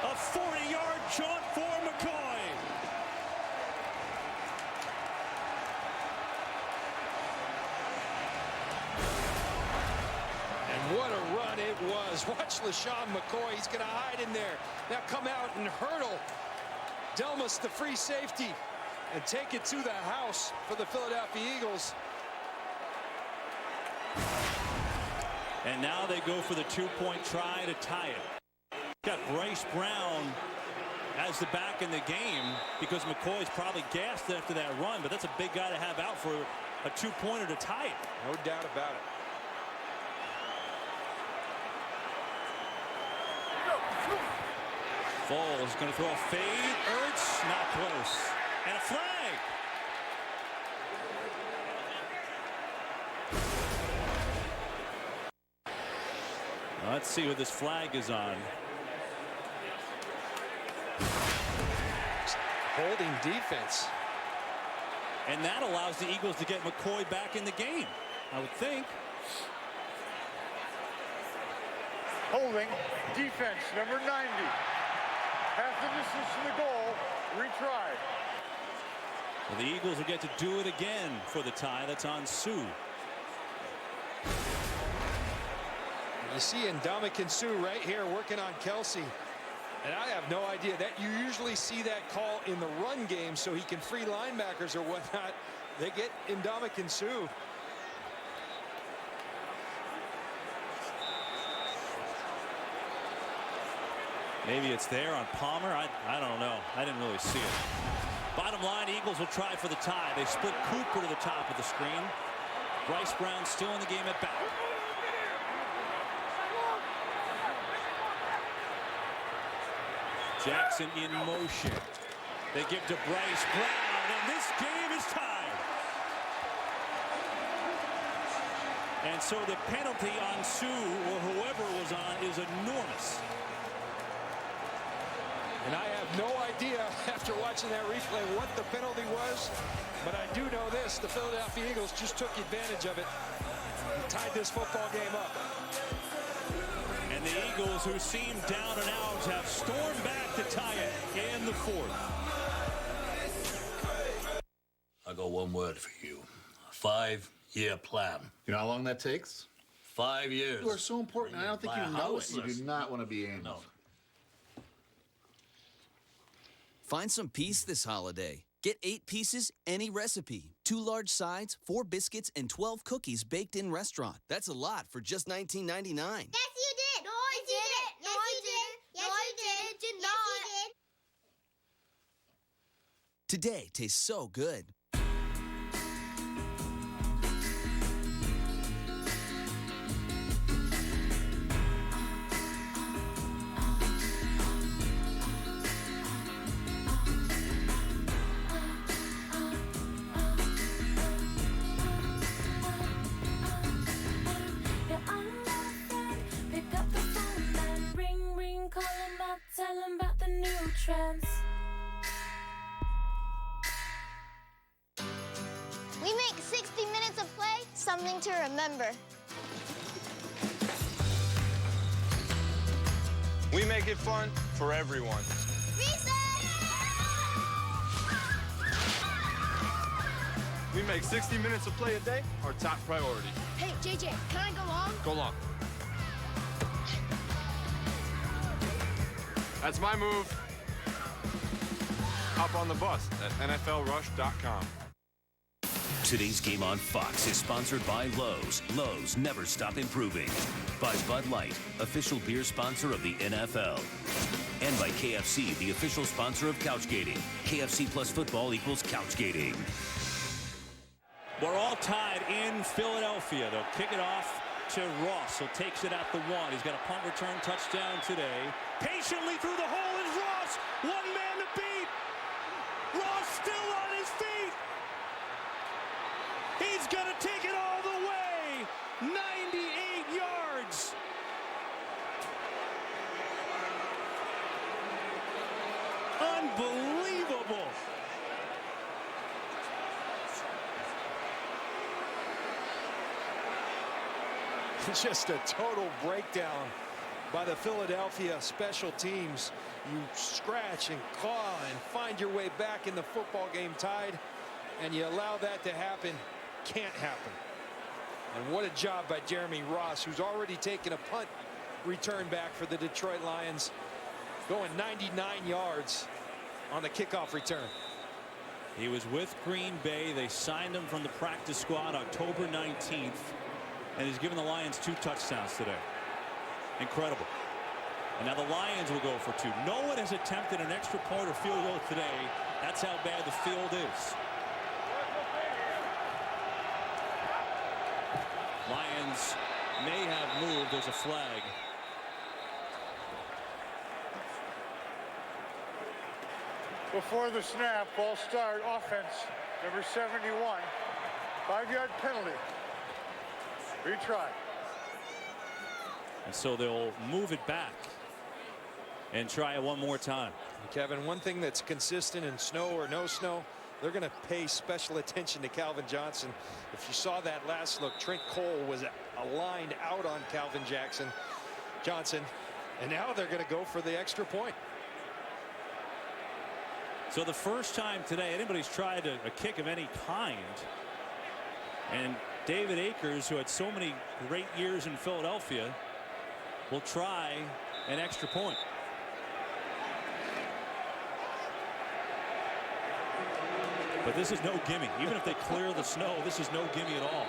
Speaker 5: A 40-yard jaunt for McCoy.
Speaker 6: What a run it was. Watch LeSean McCoy. He's going to hide in there. Now come out and hurdle Delmas, the free safety, and take it to the house for the Philadelphia Eagles.
Speaker 5: And now they go for the two-point try to tie it. Got Bryce Brown as the back in the game because McCoy's probably gassed after that run, but that's a big guy to have out for a two-pointer to tie it.
Speaker 6: No doubt about it.
Speaker 5: Foles going to throw a fade. Ertz, not close. And a flag. Let's see what this flag is on.
Speaker 6: Holding defense.
Speaker 5: And that allows the Eagles to get McCoy back in the game, I would think.
Speaker 2: Holding defense, number 90. Half the distance to the goal, retry.
Speaker 5: Well, the Eagles will get to do it again for the tie. That's on Sue.
Speaker 6: You see Ndamukong Suh right here working on Kelsey. And I have no idea that you usually see that call in the run game so he can free linebackers or whatnot. They get Ndamukong Suh.
Speaker 5: Maybe it's there on Palmer. I don't know. I didn't really see it. Bottom line, Eagles will try for the tie. They split Cooper to the top of the screen. Bryce Brown still in the game at bat. Jackson in motion. They give to Bryce Brown, and this game is tied. And so the penalty on Sue, or whoever was on, is enormous.
Speaker 6: And I have no idea after watching that replay what the penalty was, but I do know this: the Philadelphia Eagles just took advantage of it and tied this football game up.
Speaker 5: And the Eagles, who seem down and out, have stormed back to tie it in the fourth.
Speaker 4: I got one word for you: a 5-year plan.
Speaker 7: You know how long that takes?
Speaker 4: 5 years.
Speaker 7: You are so important. I don't think you know it. You do not want to be aimless.
Speaker 4: No.
Speaker 3: Find some peace this holiday. Get 8 pieces, any recipe. 2 large sides, 4 biscuits, and 12 cookies baked in restaurant. That's a lot for just $19.99.
Speaker 7: Yes, you did. No, I didn't. No, I didn't. Yes, you did. Did not.
Speaker 3: Today tastes so good.
Speaker 7: Tell them about the new trends. We make 60 minutes of play something to remember.
Speaker 9: We make it fun for everyone. We make 60 minutes of play a day our top priority.
Speaker 7: Hey, JJ, can I go long?
Speaker 9: Go long. That's my move. Hop on the bus at NFLRush.com.
Speaker 11: Today's game on Fox is sponsored by Lowe's. Lowe's never stop improving. By Bud Light, official beer sponsor of the NFL. And by KFC, the official sponsor of Couchgating. KFC plus football equals Couchgating.
Speaker 5: We're all tied in Philadelphia. They'll kick it off to Ross, who takes it at the 1. He's got a punt return touchdown today. Patiently through the hole is Ross. 1 man to beat. Ross still on his feet. He's going to take it all the way. 98 yards. Unbelievable.
Speaker 6: Just a total breakdown by the Philadelphia special teams. You scratch and claw and find your way back in the football game tied, and you allow that to happen. Can't happen. And what a job by Jeremy Ross, who's already taken a punt return back for the Detroit Lions, going 99 yards on the kickoff return.
Speaker 5: He was with Green Bay. They signed him from the practice squad October 19th. And he's given the Lions 2 touchdowns today. Incredible. And now the Lions will go for 2. No one has attempted an extra point or field goal today. That's how bad the field is. Lions may have moved. There's a flag.
Speaker 2: Before the snap, ball start, offense, number 71. 5-yard penalty. Retry.
Speaker 5: And so they'll move it back and try it one more time.
Speaker 6: Kevin, one thing that's consistent in snow or no snow, they're going to pay special attention to Calvin Johnson. If you saw that last look, Trent Cole was aligned out on Calvin Johnson, and now they're going to go for the extra point.
Speaker 5: So the first time today anybody's tried a kick of any kind, and David Akers, who had so many great years in Philadelphia, will try an extra point. But this is no gimme. Even if they clear the snow, this is no gimme at all.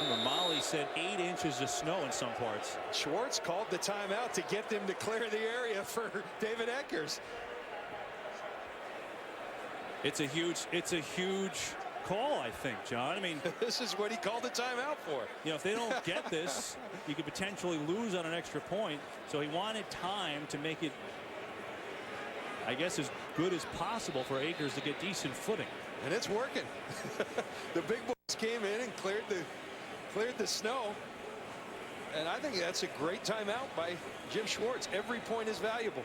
Speaker 5: Remember, Molly said 8 inches of snow in some parts.
Speaker 6: Schwartz called the timeout to get them to clear the area for David Akers.
Speaker 5: It's a huge call, I think, John. I mean,
Speaker 6: this is what he called the timeout for.
Speaker 5: You know, if they don't get this, you could potentially lose on an extra point. So he wanted time to make it, I guess, as good as possible for Akers to get decent footing.
Speaker 6: And it's working. The big boys came in and cleared the snow. And I think that's a great timeout by Jim Schwartz. Every point is valuable.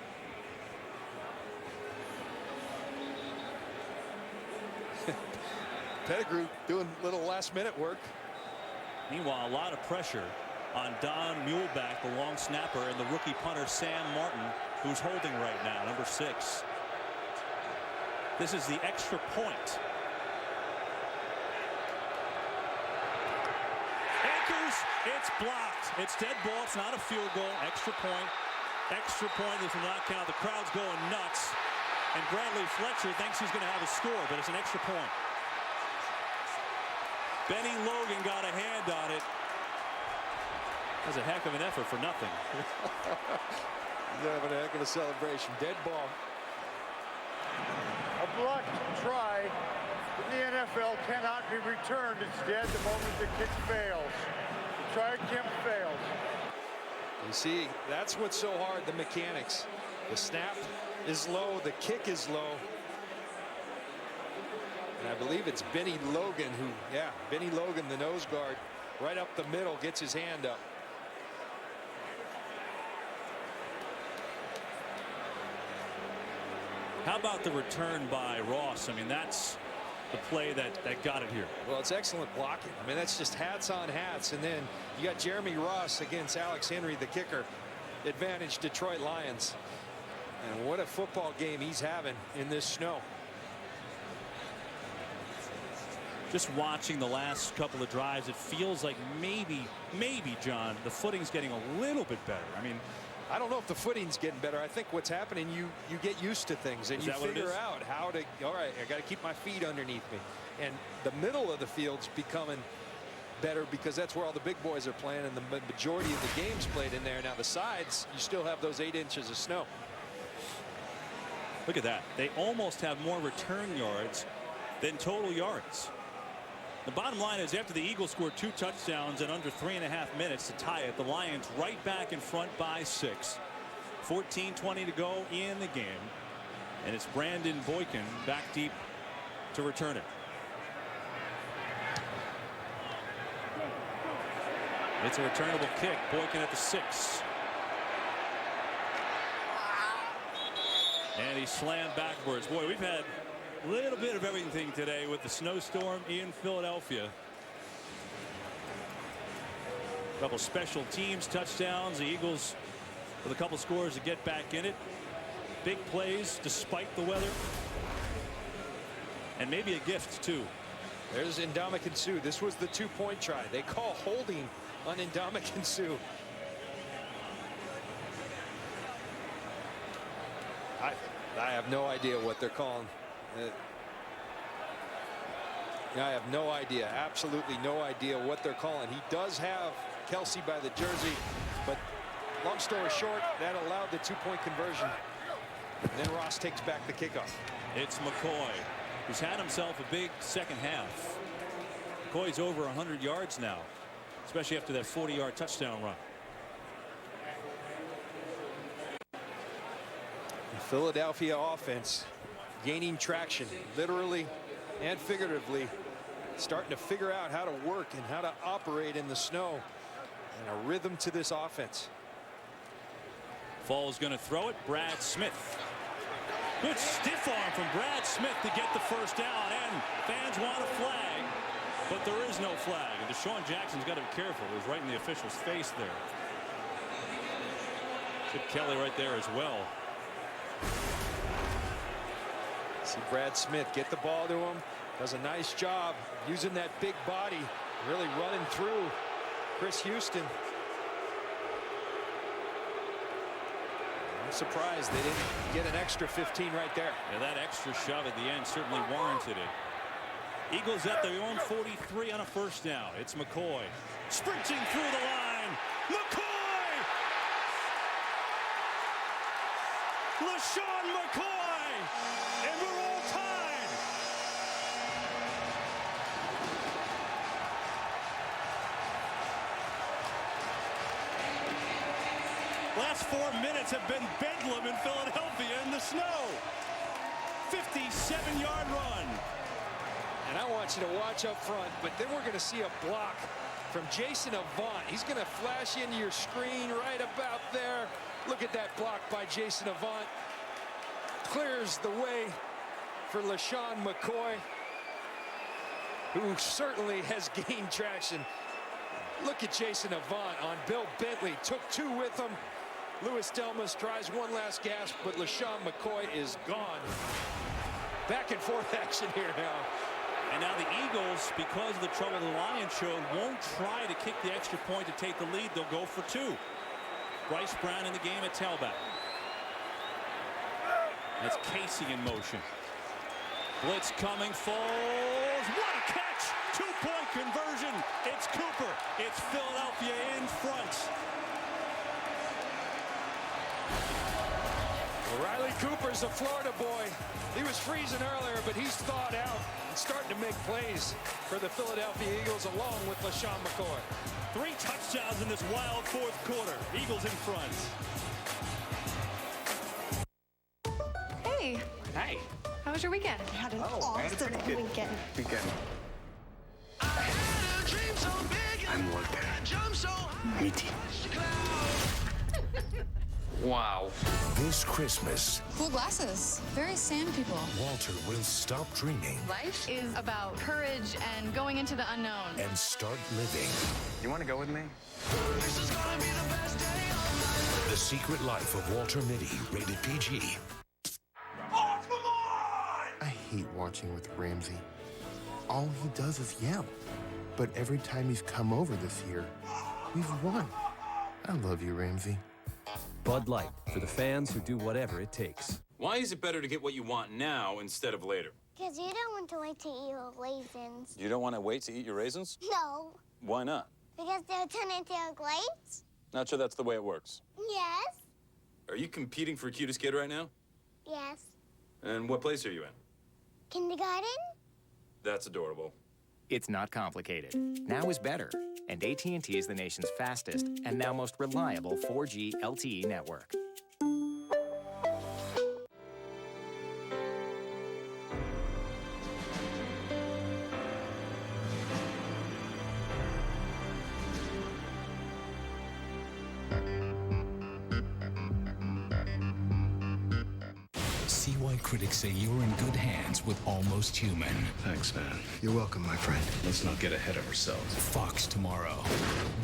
Speaker 6: Pettigrew doing little last-minute work.
Speaker 5: Meanwhile, a lot of pressure on Don Muhlbach, the long snapper, and the rookie punter Sam Martin, who's holding right now, number 6. This is the extra point. Akers, it's blocked. It's dead ball. It's not a field goal. Extra point. extra point. This will not count. The crowd's going nuts. And Bradley Fletcher thinks he's going to have a score, but it's an extra point. Benny Logan got a hand on it. That's a heck of an effort for nothing.
Speaker 6: He's having a heck of a celebration. Dead ball.
Speaker 2: A blocked try in the NFL cannot be returned. It's dead the moment the kick fails. The try attempt fails.
Speaker 6: You see, that's what's so hard, the mechanics. The snap is low, the kick is low. And I believe it's Benny Logan who, Benny Logan, the nose guard, right up the middle, gets his hand up.
Speaker 5: How about the return by Ross? I mean, that's the play that got it here.
Speaker 6: Well, it's excellent blocking. I mean, that's just hats on hats. And then you got Jeremy Ross against Alex Henry, the kicker. Advantage Detroit Lions. And what a football game he's having in this snow.
Speaker 5: Just watching the last couple of drives, it feels like maybe, John, the footing's getting a little bit better. I mean,
Speaker 6: I don't know if the footing's getting better. I think what's happening, you get used to things and you figure out how to, all right, I got to keep my feet underneath me. And the middle of the field's becoming better because that's where all the big boys are playing and the majority of the game's played in there. Now the sides, you still have those 8 inches of snow.
Speaker 5: Look at that. They almost have more return yards than total yards. The bottom line is after the Eagles scored 2 touchdowns in under 3.5 minutes to tie it, the Lions right back in front by 6. 14:20 to go in the game. And it's Brandon Boykin back deep to return it. It's a returnable kick. Boykin at the 6. And he slammed backwards. Boy, we've had a little bit of everything today with the snowstorm in Philadelphia. A couple special teams touchdowns. The Eagles with a couple scores to get back in it. Big plays despite the weather. And maybe a gift too.
Speaker 6: There's Ndamukong Suh. This was the 2-point try. They call holding on Ndamukong Suh. I have no idea what they're calling. I have no idea, absolutely no idea what they're calling. He does have Kelsey by the jersey, but long story short, that allowed the 2-point conversion. And then Ross takes back the kickoff.
Speaker 5: It's McCoy, who's had himself a big second half. McCoy's over 100 yards now, especially after that 40-yard touchdown run.
Speaker 6: The Philadelphia offense gaining traction, literally and figuratively, starting to figure out how to work and how to operate in the snow, and a rhythm to this offense.
Speaker 5: Foles going to throw it. Brad Smith. Good stiff arm from Brad Smith to get the first down, and fans want a flag, but there is no flag. And DeSean Jackson's got to be careful. He was right in the official's face there. Chip Kelly right there as well.
Speaker 6: See Brad Smith get the ball to him. Does a nice job using that big body, really running through Chris Houston. I'm surprised they didn't get an extra 15 right there.
Speaker 5: Yeah, that extra shove at the end certainly warranted it. Eagles at their own 43 on a first down. It's McCoy sprinting through the line. McCoy! LeSean McCoy! And we're all tied! Last 4 minutes have been bedlam in Philadelphia in the snow. 57-yard run.
Speaker 6: And I want you to watch up front, but then we're going to see a block from Jason Avant. He's going to flash into your screen right about there. Look at that block by Jason Avant. Clears the way for LeSean McCoy, who certainly has gained traction. Look at Jason Avant on Bill Bentley. Took 2 with him. Louis Delmas tries one last gasp, but LeSean McCoy is gone. Back and forth action here now.
Speaker 5: And now the Eagles, because of the trouble the Lions showed, won't try to kick the extra point to take the lead. They'll go for 2. Bryce Brown in the game at tailback. That's Casey in motion. Blitz coming, Foles. What a catch! 2-point conversion. It's Cooper. It's Philadelphia in front.
Speaker 6: Riley Cooper's a Florida boy. He was freezing earlier, but he's thawed out and starting to make plays for the Philadelphia Eagles along with LeSean McCoy.
Speaker 5: 3 touchdowns in this wild fourth quarter. Eagles in front.
Speaker 8: Hey.
Speaker 13: Hey.
Speaker 8: How was your weekend?
Speaker 13: I had an awesome weekend.
Speaker 22: I'm Walter. Meaty.
Speaker 13: Wow.
Speaker 12: This Christmas,
Speaker 8: Cool glasses. Very sand people.
Speaker 12: Walter will stop dreaming
Speaker 8: Life is about courage and going into the unknown.
Speaker 12: and start living.
Speaker 13: You want to go with me?
Speaker 12: The Secret Life of Walter Mitty, rated PG.
Speaker 14: I hate watching with Ramsey. All he does is yell. But every time he's come over this year, we've won. I love you, Ramsey.
Speaker 18: Bud Light, for the fans who do whatever it takes.
Speaker 9: Why is it better to get what you want now instead of later?
Speaker 7: Because you don't want to wait to eat your raisins.
Speaker 9: You don't want to wait to eat your raisins?
Speaker 7: No.
Speaker 9: Why not?
Speaker 7: Because they'll turn into grapes?
Speaker 9: Not sure that's the way it works.
Speaker 7: Yes.
Speaker 9: Are you competing for cutest kid right now?
Speaker 7: Yes.
Speaker 9: And what place are you in?
Speaker 7: Kindergarten?
Speaker 9: That's adorable.
Speaker 13: It's not complicated. Now is better. And AT&T is the nation's fastest and now most reliable 4G LTE network.
Speaker 21: See why critics say you're in good hands with Almost Human.
Speaker 14: Thanks, man. You're welcome, my friend.
Speaker 21: Let's not get ahead of ourselves. Fox tomorrow.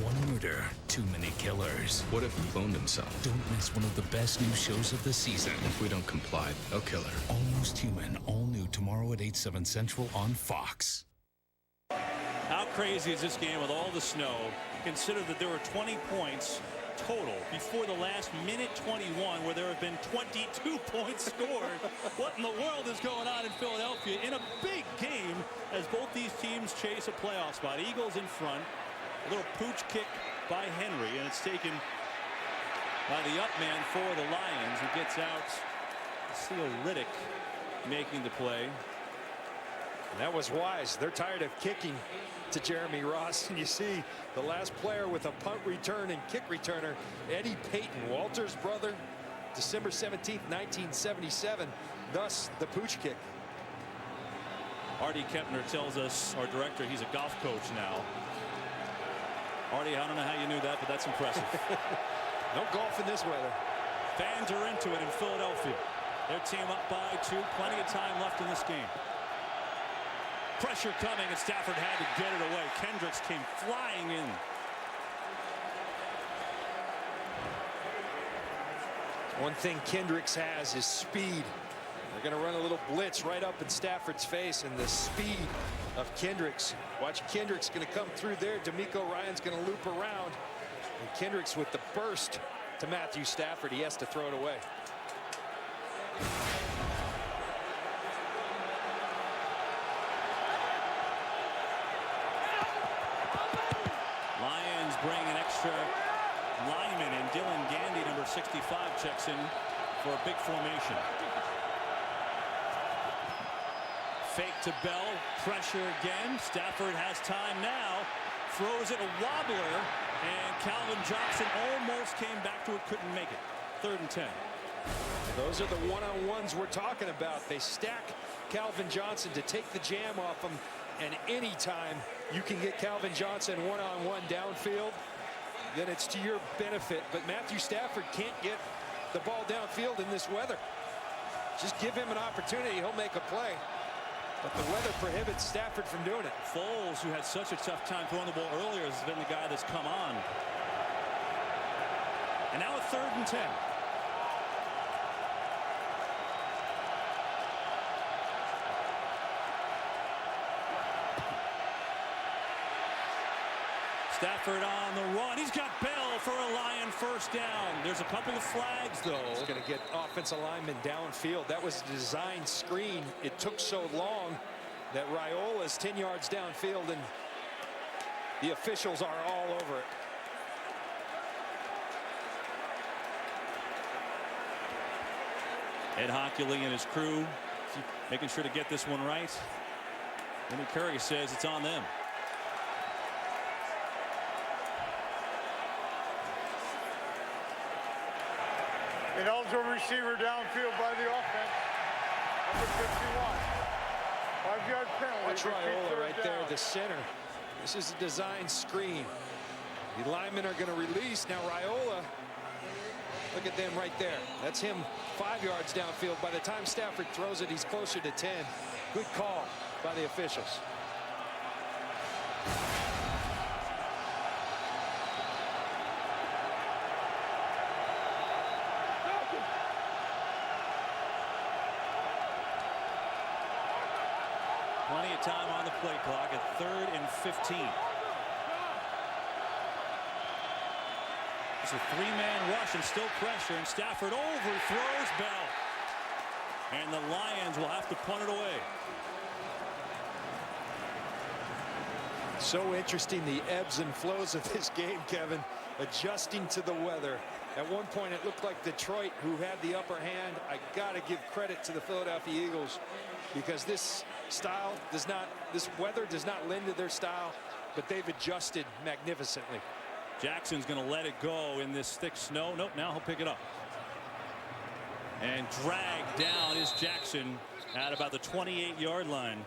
Speaker 21: One murder, too many killers.
Speaker 25: What if he cloned himself?
Speaker 21: Don't miss one of the best new shows of the season.
Speaker 25: If we don't comply, they'll kill her.
Speaker 21: Almost Human, all new tomorrow at 8/7 Central on Fox.
Speaker 5: How crazy is this game with all the snow? Consider that there were 20 points total before the last minute 21, where there have been 22 points scored. What in the world is going on in Philadelphia in a big game as both these teams chase a playoff spot? Eagles in front. A little pooch kick by Henry, and it's taken by the up man for the Lions, who gets out. Seal Riddick making the play.
Speaker 6: And that was wise. They're tired of kicking to Jeremy Ross, and you see the last player with a punt return and kick returner, Eddie Payton, Walter's brother, December 17th, 1977, thus the pooch kick.
Speaker 5: Artie Kepner tells us, our director, he's a golf coach now. Artie, I don't know how you knew that, but that's impressive.
Speaker 6: No golf in this weather.
Speaker 5: Fans are into it in Philadelphia. Their team up by 2, plenty of time left in this game. Pressure coming, and Stafford had to get it away. Kendricks came flying in.
Speaker 6: One thing Kendricks has is speed. They're going to run a little blitz right up in Stafford's face, and the speed of Kendricks. Watch, Kendricks going to come through there. D'Amico Ryan's going to loop around. And Kendricks with the burst to Matthew Stafford. He has to throw it away.
Speaker 5: Lions bring an extra lineman in. Dylan Gandy, number 65, checks in for a big formation. Fake to Bell, pressure again. Stafford has time now, throws it, a wobbler, and Calvin Johnson almost came back to it, couldn't make it. 3rd and 10.
Speaker 6: Those are the one-on-ones we're talking about. They stack Calvin Johnson to take the jam off him, and anytime you can get Calvin Johnson one-on-one downfield, then it's to your benefit. But Matthew Stafford can't get the ball downfield in this weather. Just give him an opportunity, he'll make a play. But the weather prohibits Stafford from doing it.
Speaker 5: Foles, who had such a tough time throwing the ball earlier, has been the guy that's come on. And now a 3rd and 10. Stafford on the run. He's got Bell for a Lion first down. there's a couple of flags, though.
Speaker 6: He's going to get offensive lineman downfield. That was a design screen. It took so long that Raiola's 10 yards downfield, and the officials are all over it.
Speaker 5: Ed Hockley and his crew making sure to get this one right. Vinny Curry says it's on them.
Speaker 2: Ineligible receiver downfield by the offense. Number 51. 5-yard penalty.
Speaker 6: Watch Raiola right there, the center. This is a design screen. The linemen are going to release. Now Raiola, look at them right there. That's him 5 yards downfield. By the time Stafford throws it, he's closer to 10. Good call by the officials.
Speaker 5: Plenty of time on the play clock at 3rd and 15. It's a 3-man rush and still pressure, and Stafford overthrows Bell. And the Lions will have to punt it away.
Speaker 6: So interesting, the ebbs and flows of this game, Kevin, adjusting to the weather. At one point, it looked like Detroit, who had the upper hand. I got to give credit to the Philadelphia Eagles, because this weather does not lend to their style, but they've adjusted magnificently.
Speaker 5: Jackson's going to let it go in this thick snow. Nope, now he'll pick it up. And dragged down is Jackson at about the 28-yard line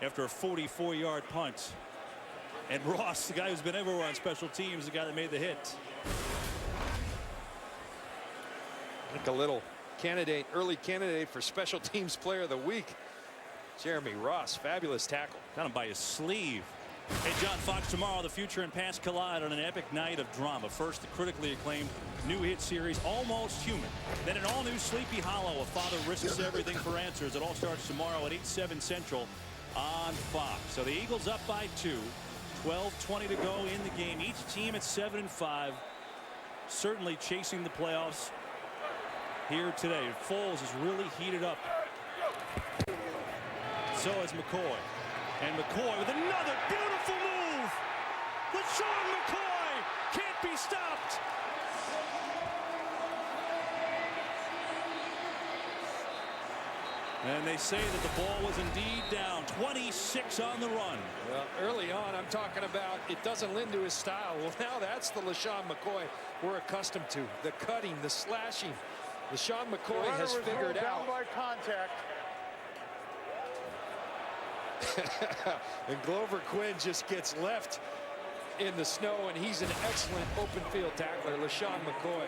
Speaker 5: after a 44-yard punt. And Ross, the guy who's been everywhere on special teams, the guy that made the hit.
Speaker 6: I think a little early candidate for special teams player of the week. Jeremy Ross, fabulous tackle.
Speaker 5: Got him by his sleeve. Hey, John Fox, tomorrow the future and past collide on an epic night of drama. First, the critically acclaimed new hit series, Almost Human. Then an all-new Sleepy Hollow, a father risks everything for answers. It all starts tomorrow at 8/7 Central on Fox. So the Eagles up by 2. 12:20 to go in the game. Each team at 7-5. Certainly chasing the playoffs here today. Foles is really heated up. So is McCoy. And McCoy with another beautiful move. LeSean McCoy can't be stopped. And they say that the ball was indeed down. 26 on the run.
Speaker 6: Well, early on, I'm talking about it doesn't lend to his style. Well, now that's the LeSean McCoy we're accustomed to. The cutting, the slashing. LeSean McCoy has figured out.
Speaker 2: Down by contact.
Speaker 6: And Glover Quinn just gets left in the snow, and he's an excellent open field tackler, LeSean McCoy.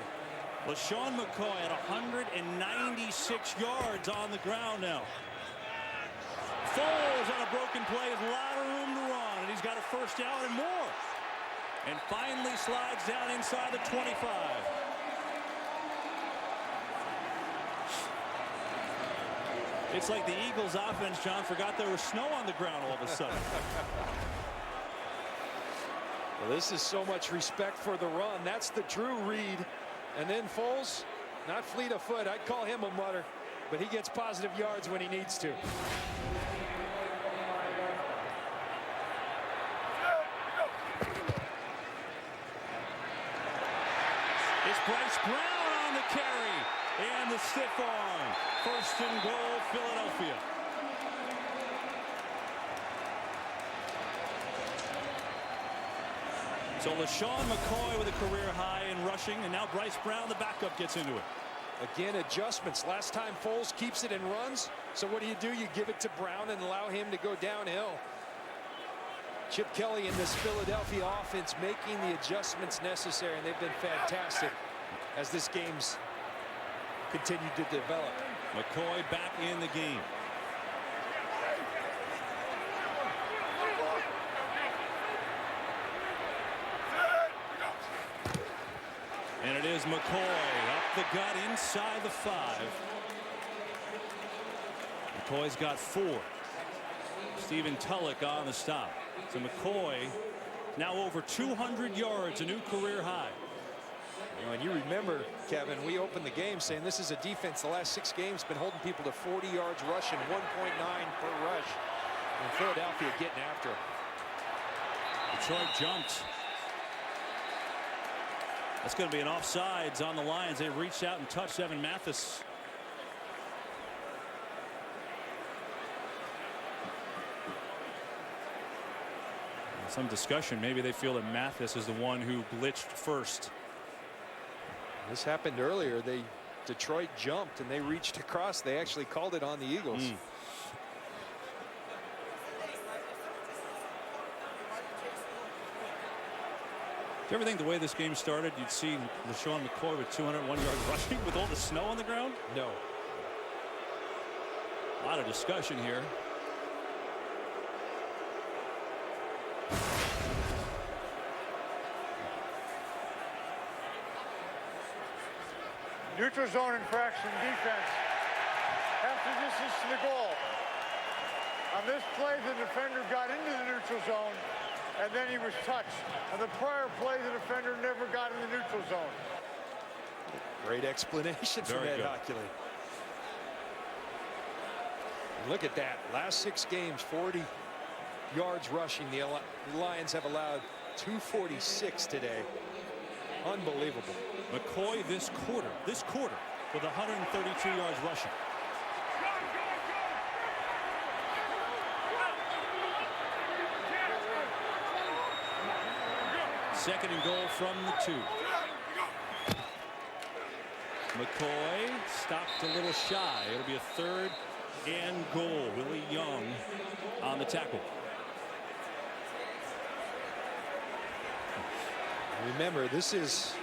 Speaker 5: LeSean McCoy at 196 yards on the ground now. Foles on a broken play with a lot of room to run, and he's got a first down and more. And finally slides down inside the 25. It's like the Eagles offense, John, forgot there was snow on the ground all of a sudden.
Speaker 6: Well, this is so much respect for the run. That's the true read. And then Foles, not fleet of foot. I'd call him a mutter, but he gets positive yards when he needs to.
Speaker 5: It's Bryce Brown on the carry. And the stiff arm. First and goal, Philadelphia. So LeSean McCoy with a career high in rushing, and now Bryce Brown, the backup, gets into it.
Speaker 6: Again, adjustments. Last time Foles keeps it and runs. So what do? You give it to Brown and allow him to go downhill. Chip Kelly in this Philadelphia offense making the adjustments necessary, and they've been fantastic as this game's continued to develop.
Speaker 5: McCoy back in the game. And it is McCoy up the gut inside the 5. McCoy's got 4. Stephen Tulloch on the stop. So McCoy now over 200 yards, a new career high.
Speaker 6: And you remember, Kevin, we opened the game saying this is a defense the last 6 games been holding people to 40 yards rushing, 1.9 per rush. And Philadelphia getting after it.
Speaker 5: Detroit jumped. That's going to be an offsides on the Lions. They reached out and touched Evan Mathis. Some discussion. Maybe they feel that Mathis is the one who blitzed first.
Speaker 6: This happened earlier. Detroit jumped and they reached across. They actually called it on the Eagles.
Speaker 5: Do you ever think the way this game started, you'd see LeSean McCoy with 201 yards rushing with all the snow on the ground?
Speaker 6: No.
Speaker 5: A lot of discussion here.
Speaker 2: Neutral zone infraction defense. Half the distance to the goal. On this play, the defender got into the neutral zone, and then he was touched. On the prior play, the defender never got in the neutral zone.
Speaker 6: Great explanation from Ed Hockley. Look at that. Last 6 games, 40 yards rushing. The Lions have allowed 246 today. Unbelievable.
Speaker 5: McCoy this quarter with 132 yards rushing. Second and goal from the 2. McCoy stopped a little shy. It'll be a 3rd and goal. Willie Young on the tackle.
Speaker 6: Remember, this is,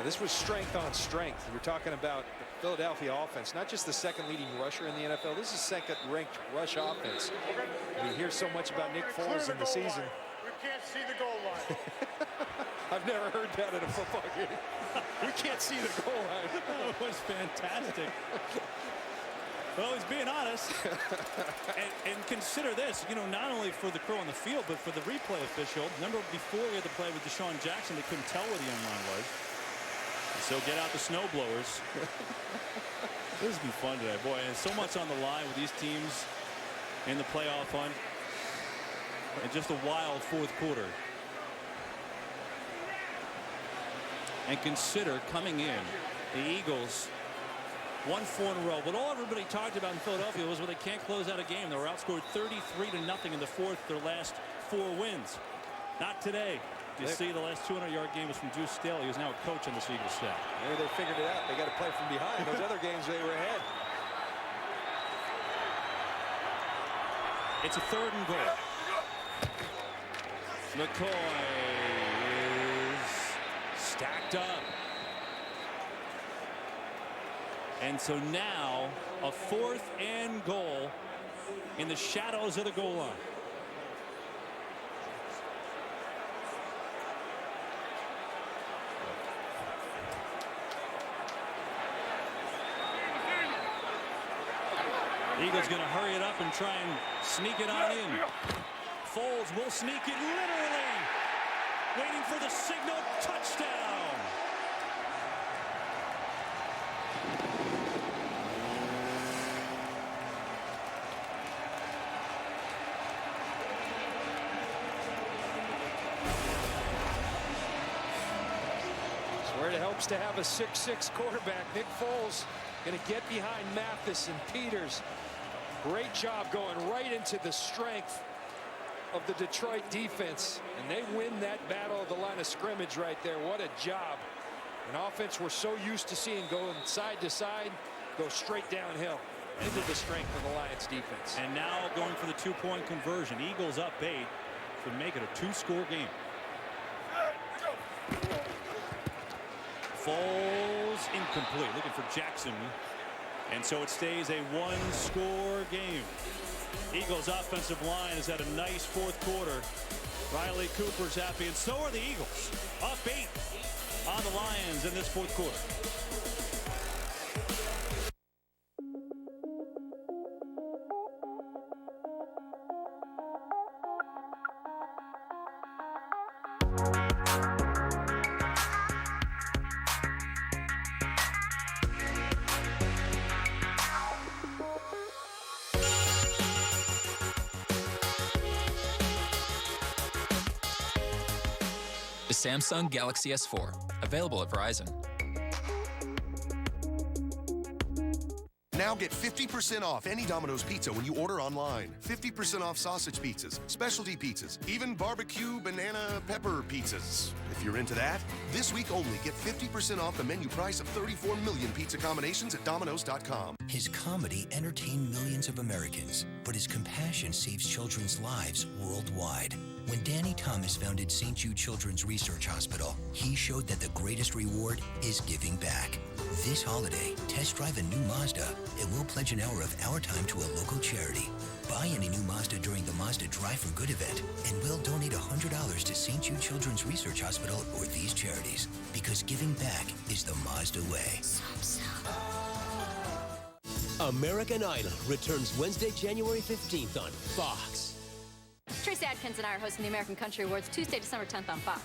Speaker 6: this was strength on strength. We're talking about the Philadelphia offense, not just the 2nd leading rusher in the NFL. This is 2nd ranked rush offense. We hear so much about Nick Foles in the season.
Speaker 2: We can't see the goal line.
Speaker 6: I've never heard that in a football game. We can't see the goal line.
Speaker 5: That was fantastic. Well, he's being honest. and consider this, not only for the crew on the field, but for the replay official. Remember before we had to play with DeSean Jackson, they couldn't tell where the end line was. So get out the snow blowers. This has been fun today, boy. And so much on the line with these teams in the playoff hunt. And just a wild 4th quarter. And consider coming in, the Eagles won 4 in a row. But all everybody talked about in Philadelphia was they can't close out a game. They were outscored 33-0 in the 4th, their last 4 wins. Not today. You see the last 200-yard game was from Juice Staley, who's now a coach on this Eagles staff.
Speaker 6: Maybe they figured it out. They got to play from behind. Those other games, they were ahead.
Speaker 5: It's a 3rd and goal. McCoy is stacked up. And so now a 4th and goal in the shadows of the goal line. Eagles going to hurry it up and try and sneak it on in. Foles will sneak it literally. Waiting for the signal. Touchdown.
Speaker 6: Where it helps to have a 6'6" quarterback. Nick Foles going to get behind Mathis and Peters. Great job going right into the strength of the Detroit defense. And they win that battle of the line of scrimmage right there. What a job. An offense we're so used to seeing going side to side, go straight downhill into the strength of the Lions defense.
Speaker 5: And now going for the 2-point conversion. Eagles up 8 to make it a 2-score game. Foles incomplete, looking for Jackson. And so it stays a 1-score game. Eagles offensive line has had a nice 4th quarter. Riley Cooper's happy, and so are the Eagles. Up 8 on the Lions in this 4th quarter.
Speaker 10: Samsung Galaxy S4, available at Verizon.
Speaker 15: Now get 50% off any Domino's pizza when you order online. 50% off sausage pizzas, specialty pizzas, even barbecue banana pepper pizzas. If you're into that, this week only get 50% off the menu price of 34 million pizza combinations at Domino's.com.
Speaker 12: His comedy entertained millions of Americans, but his compassion saves children's lives worldwide. When Danny Thomas founded St. Jude Children's Research Hospital, he showed that the greatest reward is giving back. This holiday, test drive a new Mazda, and we'll pledge an hour of our time to a local charity. Buy any new Mazda during the Mazda Drive for Good event, and we'll donate $100 to St. Jude Children's Research Hospital or these charities. Because giving back is the Mazda way.
Speaker 16: American Idol returns Wednesday, January 15th on Fox.
Speaker 17: Trace Adkins and I are hosting the American Country Awards Tuesday, December 10th on Fox.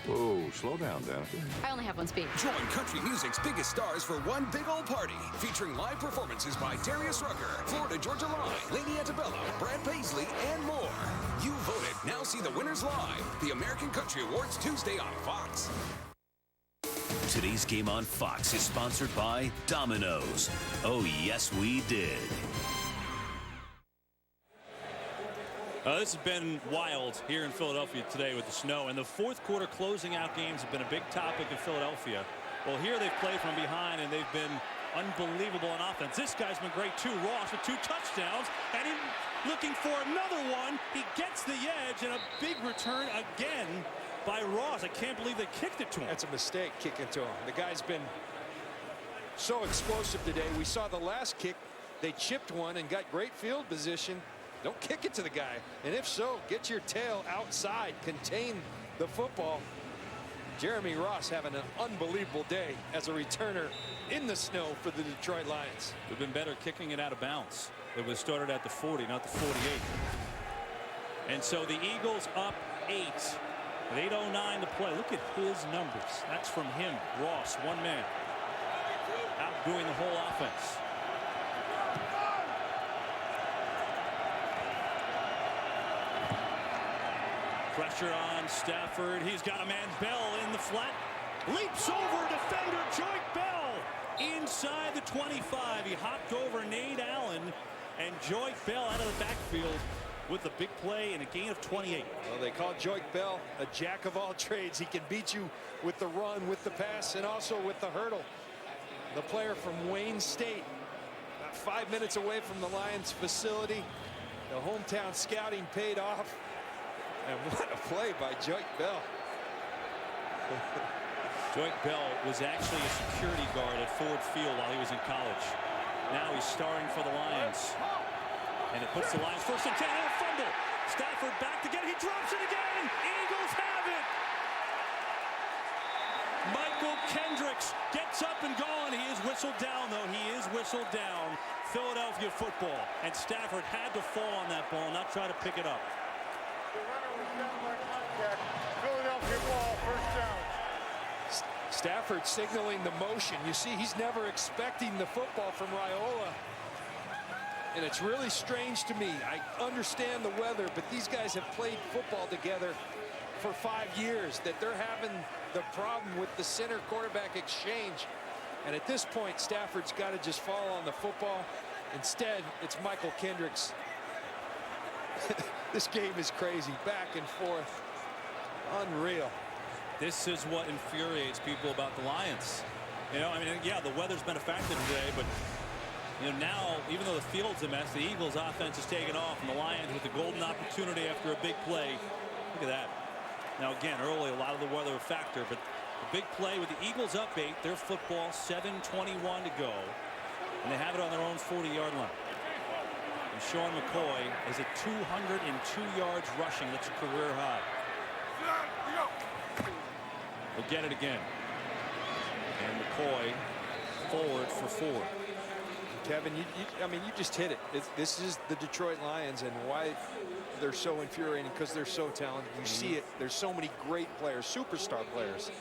Speaker 19: Whoa, slow down, Danica.
Speaker 17: I only have one speed.
Speaker 20: Join country music's biggest stars for one big old party, featuring live performances by Darius Rucker, Florida Georgia Line, Lady Antebellum, Brad Paisley, and more. You voted. Now see the winners live. The American Country Awards Tuesday on Fox.
Speaker 11: Today's game on Fox is sponsored by Domino's. Oh, yes, we did.
Speaker 5: This has been wild here in Philadelphia today with the snow, and the fourth quarter closing out games have been a big topic in Philadelphia. Well, here they've played from behind, and they've been unbelievable on offense. This guy's been great too. Ross with 2 touchdowns, and he's looking for another one. He gets the edge, and a big return again by Ross. I can't believe they kicked it to him.
Speaker 6: That's a mistake, kicking to him. The guy's been so explosive today. We saw the last kick. They chipped one and got great field position. Don't kick it to the guy. And if so, get your tail outside. Contain the football. Jeremy Ross having an unbelievable day as a returner in the snow for the Detroit Lions.
Speaker 5: They've been better kicking it out of bounds. It was started at the 40, not the 48. And so the Eagles up 8. With 8:09 to play. Look at his numbers. That's from him, Ross, one man. Outdoing the whole offense. Pressure on Stafford. He's got a man, Bell, in the flat. Leaps over defender Joique Bell inside the 25. He hopped over Nate Allen, and Joique Bell out of the backfield with the big play and a gain of 28.
Speaker 6: Well, they call Joique Bell a jack of all trades. He can beat you with the run, with the pass, and also with the hurdle. The player from Wayne State, about 5 minutes away from the Lions facility. The hometown scouting paid off. And what a play by Joique Bell.
Speaker 5: Joique Bell was actually a security guard at Ford Field while he was in college. Now he's starring for the Lions. And it puts the Lions first and 10 and a fumble. Stafford back to get it. He drops it again. Eagles have it. Michael Kendricks gets up and going. He is whistled down, though. He is whistled down. Philadelphia football. And Stafford had to fall on that ball, not try to pick it up.
Speaker 2: Philadelphia ball, first down.
Speaker 6: Stafford signaling the motion. You see, he's never expecting the football from Raiola. And it's really strange to me. I understand the weather, but these guys have played football together for 5 years, that they're having the problem with the center quarterback exchange. And at this point, Stafford's got to just fall on the football. Instead, it's Michael Kendricks. This game is crazy, back and forth. Unreal.
Speaker 5: This is what infuriates people about the Lions. You know, I mean, yeah, the weather's been a factor today, but you know, now, even though the field's a mess, the Eagles offense is taking off, and the Lions with the golden opportunity after a big play. Look at that. Now, again, early, a lot of the weather a factor, but the big play with the Eagles up 8, their football, 7:21 to go, and they have it on their own 40-yard line. And Sean McCoy is at 202 yards rushing. That's a career high. We'll get it again. And McCoy forward for 4.
Speaker 6: Kevin, I mean, you just hit it. This is the Detroit Lions, and why they're so infuriating, because they're so talented. You see it. There's so many great players, superstar players.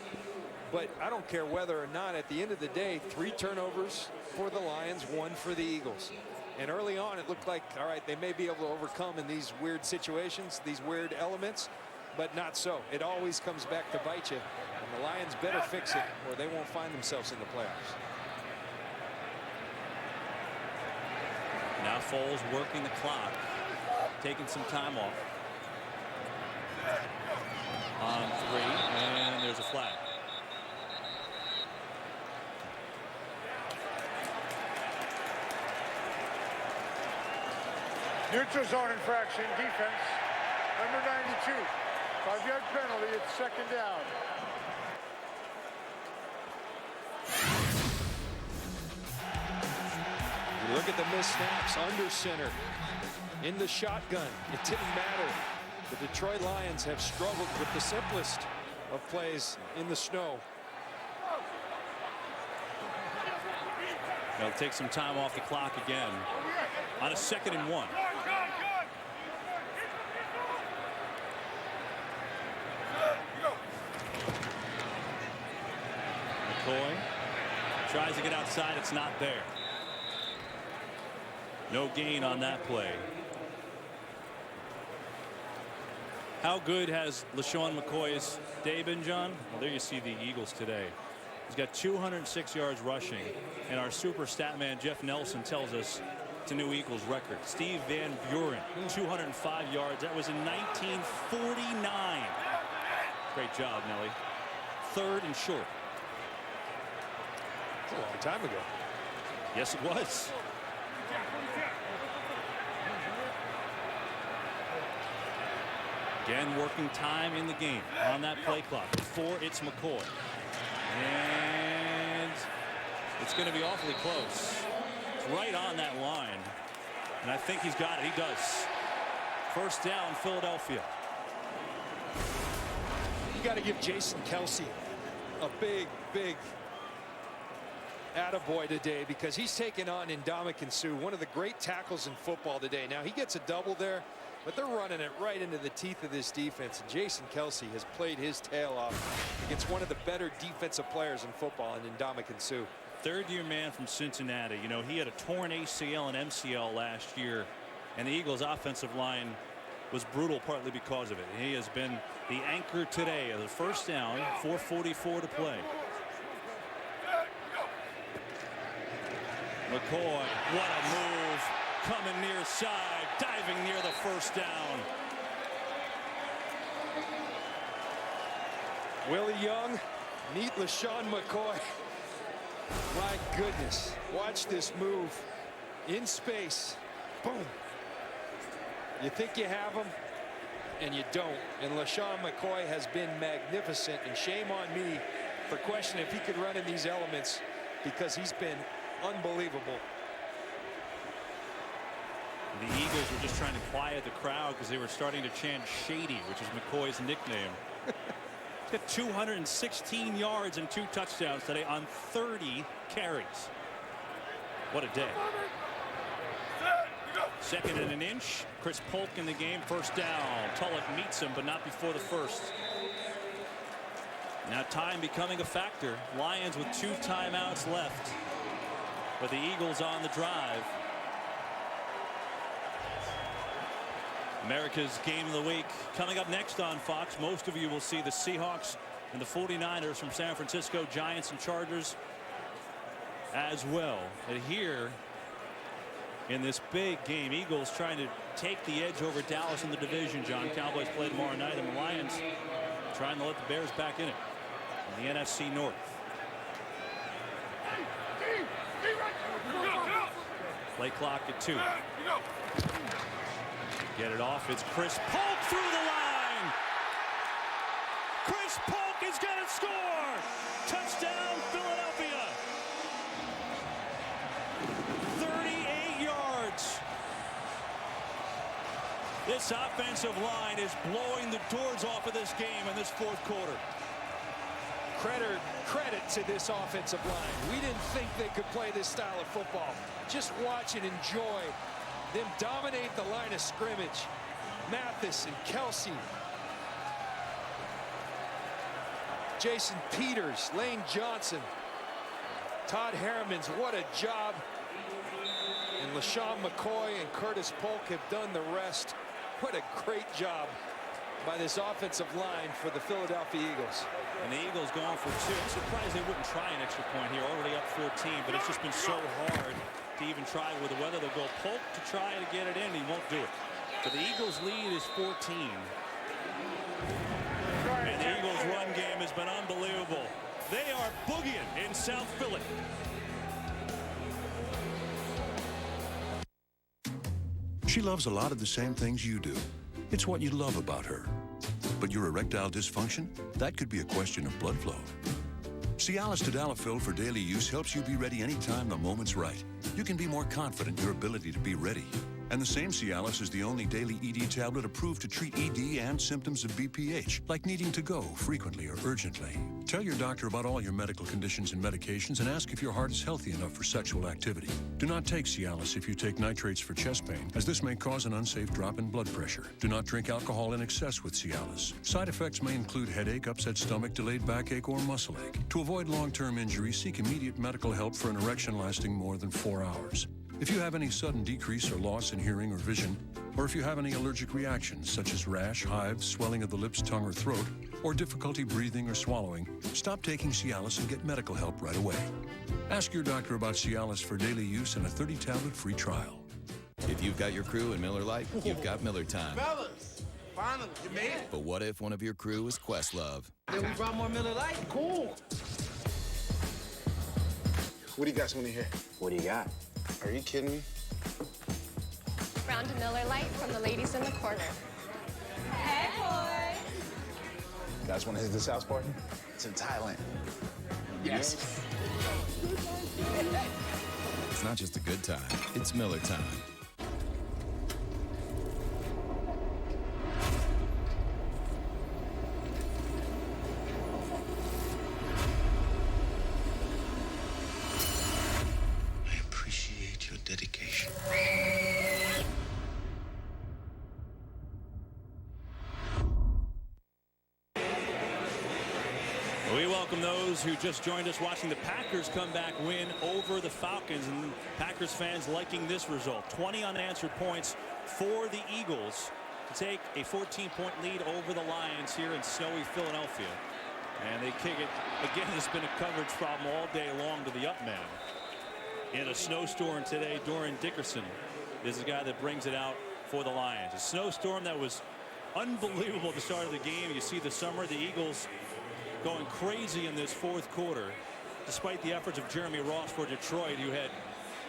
Speaker 6: But I don't care whether or not, at the end of the day, 3 turnovers for the Lions, 1 for the Eagles. And early on, it looked like, all right, they may be able to overcome in these weird situations, these weird elements. but not so. It always comes back to bite you. And the Lions better fix it or they won't find themselves in the playoffs.
Speaker 5: Now Foles working the clock, taking some time off. On 3, and there's a flag.
Speaker 2: Neutral zone infraction, defense, number 92. 5-yard penalty, it's 2nd down.
Speaker 6: You look at the missed snaps under center, in the shotgun. It didn't matter. The Detroit Lions have struggled with the simplest of plays in the snow.
Speaker 5: They'll take some time off the clock again on a 2nd and 1. McCoy tries to get outside. It's not there. No gain on that play. How good has LeSean McCoy's day been, John? Well, there you see the Eagles today. He's got 206 yards rushing, and our super stat man Jeff Nelson tells us it's a new Eagles record. Steve Van Buren, 205 yards. That was in 1949. Great job, Nelly. 3rd and short.
Speaker 6: That's a long time ago.
Speaker 5: Yes, it was. Again, working time in the game on that play clock. Before it's McCoy. And it's going to be awfully close. It's right on that line. And I think he's got it. He does. 1st down, Philadelphia.
Speaker 6: You got to give Jason Kelce a big attaboy today, because he's taken on Ndamukong Suh, one of the great tackles in football today. Now he gets a double there, but they're running it right into the teeth of this defense. And Jason Kelce has played his tail off against one of the better defensive players in football in Ndamukong Suh.
Speaker 5: 3rd-year man from Cincinnati. You know, he had a torn ACL and MCL last year, and the Eagles offensive line was brutal partly because of it. He has been the anchor today of the 1st down, 4:44 to play. McCoy, what a move, coming near side, diving near the 1st down.
Speaker 6: Willie Young, meet LeSean McCoy. My goodness, watch this move in space. Boom. You think you have him, and you don't. And LeSean McCoy has been magnificent, and shame on me for questioning if he could run in these elements, because he's been unbelievable.
Speaker 5: The Eagles were just trying to quiet the crowd because they were starting to chant Shady, which is McCoy's nickname. He's got 216 yards and 2 touchdowns today on 30 carries. What a day. 2nd and an inch. Chris Polk in the game. 1st down. Tulloch meets him, but not before the 1st. Now time becoming a factor. Lions with 2 timeouts left, but the Eagles on the drive. America's Game of the Week coming up next on Fox. Most of you will see the Seahawks and the 49ers from San Francisco, Giants and Chargers as well. And here in this big game, Eagles trying to take the edge over Dallas in the division. John, Cowboys play tomorrow night, and the Lions trying to let the Bears back in it in the NFC North. Play clock at 2. Get it off. It's Chris Polk through the line. Chris Polk is going to score. Touchdown, Philadelphia. 38 yards. This offensive line is blowing the doors off of this game in this 4th quarter.
Speaker 6: Credit to this offensive line. We didn't think they could play this style of football. Just watch and enjoy them dominate the line of scrimmage. Mathis and Kelce, Jason Peters, Lane Johnson, Todd Hermans, what a job. And LeSean McCoy and Curtis Polk have done the rest. What a great job by this offensive line for the Philadelphia Eagles.
Speaker 5: And the Eagles going for 2. I'm surprised they wouldn't try an extra point here, already up 14, but it's just been so hard to even try with the weather. They'll go Polk to try to get it in. He won't do it. But the Eagles lead is 14. And the Eagles run game has been unbelievable. They are boogieing in South Philly.
Speaker 1: She loves a lot of the same things you do. It's what you love about her. But your erectile dysfunction? That could be a question of blood flow. Cialis Tadalafil for daily use helps you be ready anytime the moment's right. You can be more confident in your ability to be ready. And the same Cialis is the only daily ED tablet approved to treat ED and symptoms of BPH, like needing to go frequently or urgently. Tell your doctor about all your medical conditions and medications and ask if your heart is healthy enough for sexual activity. Do not take Cialis if you take nitrates for chest pain, as this may cause an unsafe drop in blood pressure. Do not drink alcohol in excess with Cialis. Side effects may include headache, upset stomach, delayed backache, or muscle ache. To avoid long-term injury, seek immediate medical help for an erection lasting more than 4 hours. If you have any sudden decrease or loss in hearing or vision, or if you have any allergic reactions such as rash, hives, swelling of the lips, tongue, or throat, or difficulty breathing or swallowing, stop taking Cialis and get medical help right away. Ask your doctor about Cialis for daily use and a 30-tablet free trial.
Speaker 3: If you've got your crew in Miller Lite, you've got Miller time.
Speaker 4: Fellas, finally, you made it.
Speaker 3: But what if one of your crew is Questlove?
Speaker 4: Then we brought more Miller Lite. Cool.
Speaker 23: What do you guys want to hear? What do you got? Are you kidding me?
Speaker 24: Round of Miller Lite from the ladies in the corner. Hey, boy.
Speaker 23: You guys want to hit this house party? It's in Thailand. Yes.
Speaker 3: It's not just a good time, it's Miller time.
Speaker 23: Dedication.
Speaker 5: We welcome those who just joined us watching the Packers comeback win over the Falcons, and Packers fans liking this result. 20 unanswered points for the Eagles to take a 14-point lead over the Lions here in snowy Philadelphia. And they kick it. Again, it's been a coverage problem all day long to the up man. In a snowstorm today, Doran Dickerson is the guy that brings it out for the Lions. A snowstorm that was unbelievable at the start of the game. You see the summer, the Eagles going crazy in this fourth quarter, despite the efforts of Jeremy Ross for Detroit, who had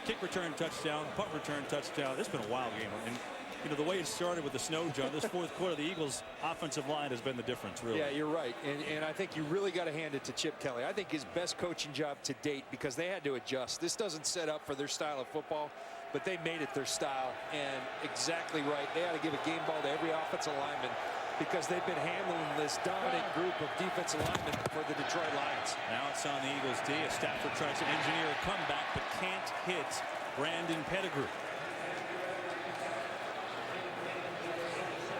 Speaker 5: kick return touchdown, punt return touchdown. It's been a wild game. And you know, the way it started with the snow, John, this fourth quarter, the Eagles' offensive line has been the difference, really.
Speaker 6: Yeah, you're right. And I think you really got to hand it to Chip Kelly. I think his best coaching job to date, because they had to adjust. This doesn't set up for their style of football, but they made it their style. And exactly right. They had to give a game ball to every offensive lineman, because they've been handling this dominant group of defensive linemen for the Detroit Lions.
Speaker 5: Now it's on the Eagles D. Stafford tries to engineer a comeback, but can't hit Brandon Pettigrew.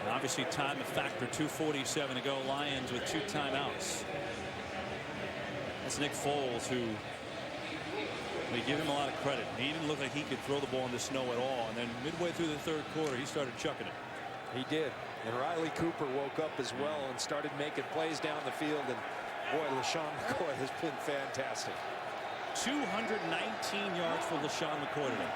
Speaker 5: And obviously time a factor, 2:47 to go. Lions with 2 timeouts. That's Nick Foles, who they give him a lot of credit. He didn't look like he could throw the ball in the snow at all. And then midway through the third quarter, he started chucking it.
Speaker 6: He did. And Riley Cooper woke up as well and started making plays down the field. And boy, LeSean McCoy has been fantastic.
Speaker 5: 219 yards for LeSean McCoy today.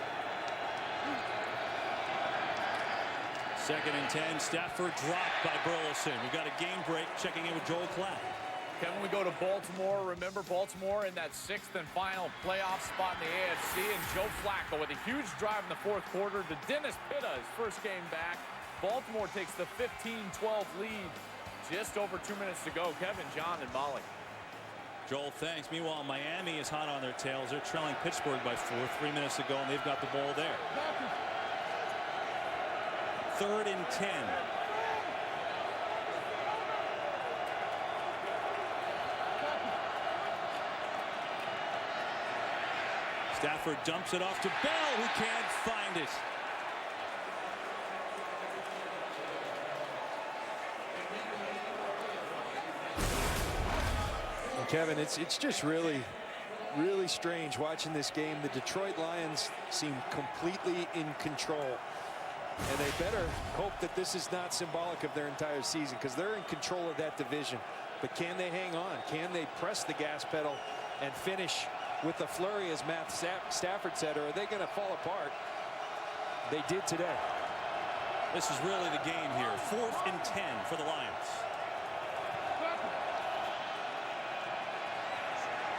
Speaker 5: 2nd and 10. Stafford dropped by Burleson. We've got a game break. Checking in with Joel Klatt.
Speaker 26: Kevin, we go to Baltimore. Remember Baltimore in that 6th and final playoff spot in the AFC, and Joe Flacco with a huge drive in the fourth quarter to Dennis Pitta, his first game back. Baltimore takes the 15-12 lead. Just over 2 minutes to go. Kevin, John, and Molly.
Speaker 5: Joel, thanks. Meanwhile, Miami is hot on their tails. They're trailing Pittsburgh by 4, 3 minutes to go, and they've got the ball there. 3rd and 10. Stafford dumps it off to Bell, who can't find it.
Speaker 6: And Kevin, it's just really strange watching this game. The Detroit Lions seem completely in control. And they better hope that this is not symbolic of their entire season, because they're in control of that division. But can they hang on? Can they press the gas pedal and finish with a flurry, as Matt Stafford said, or are they going to fall apart? They did today.
Speaker 5: This is really the game here. 4th and 10 for the Lions.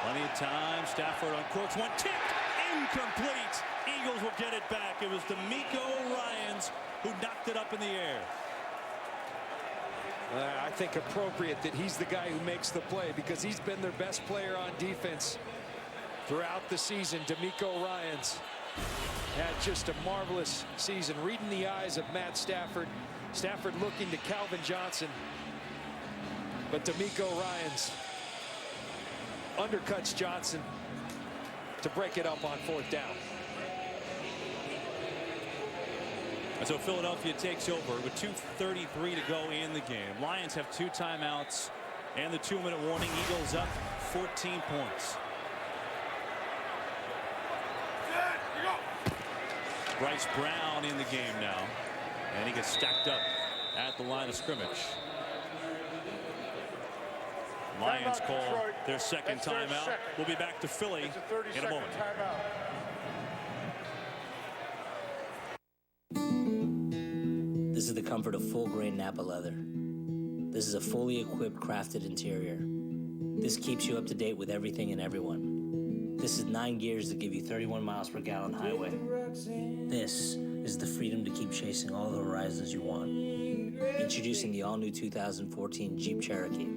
Speaker 5: Plenty of time. Stafford on course. One tipped. Incomplete. Eagles will get it back. It was DeMeco Ryans who knocked it up in the air.
Speaker 6: I think appropriate that he's the guy who makes the play, because he's been their best player on defense throughout the season. DeMeco Ryans had just a marvelous season, reading the eyes of Matt Stafford. Stafford looking to Calvin Johnson, but DeMeco Ryans undercuts Johnson to break it up on 4th down.
Speaker 5: And so Philadelphia takes over with 2:33 to go in the game. Lions have 2 timeouts and the 2-minute warning. Eagles up 14 points. Bryce Brown in the game now, and he gets stacked up at the line of scrimmage. Lions call their second timeout. We'll be back to Philly in a moment.
Speaker 7: This is the comfort of full-grain Napa leather. This is a fully equipped, crafted interior. This keeps you up to date with everything and everyone. This is 9 gears that give you 31 miles per gallon highway. This is the freedom to keep chasing all the horizons you want. Introducing the all-new 2014 Jeep Cherokee.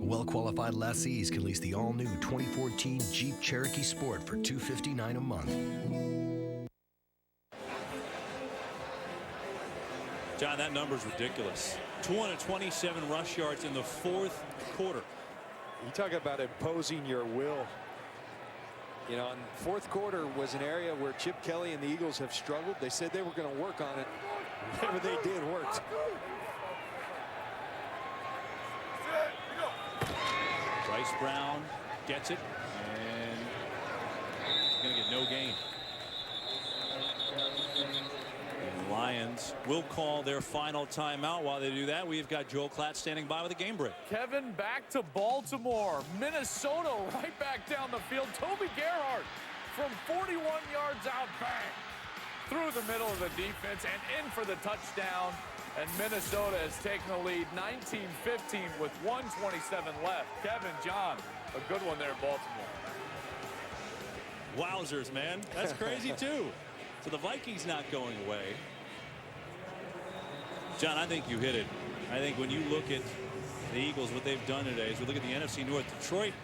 Speaker 8: Well-qualified lessees can lease the all-new 2014 Jeep Cherokee Sport for $259 a month.
Speaker 5: John, that number's ridiculous. 227 rush yards in the 4th quarter.
Speaker 6: You talk about imposing your will. You know, and 4th quarter was an area where Chip Kelly and the Eagles have struggled. They said they were going to work on it. Whatever they did worked.
Speaker 5: Bryce Brown gets it, and he's going to get no gain. And the Lions will call their final timeout. While they do that, we've got Joel Klatt standing by with a game break.
Speaker 26: Kevin, back to Baltimore. Minnesota right back down the field. Toby Gerhart from 41 yards out, bang, through the middle of the defense and in for the touchdown. And Minnesota has taken the lead 19-15 with 1:27 left. Kevin, John, a good one there in Baltimore.
Speaker 5: Wowzers, man. That's crazy, too. So the Vikings not going away. John, I think you hit it. I think when you look at the Eagles, what they've done today, is we look at the NFC North. Detroit,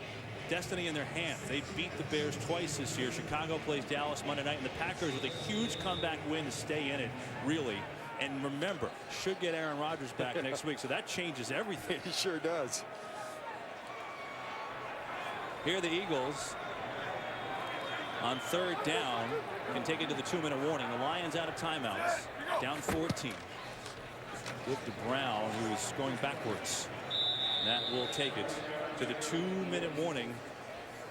Speaker 5: destiny in their hands. They beat the Bears twice this year. Chicago plays Dallas Monday night, and the Packers with a huge comeback win to stay in it, really. And remember, should get Aaron Rodgers back next week, so that changes everything.
Speaker 6: He sure does.
Speaker 5: Here the Eagles on 3rd down can take it to the 2-minute warning. The Lions out of timeouts, down 14. Give to Brown, who is going backwards. And that will take it to the 2-minute warning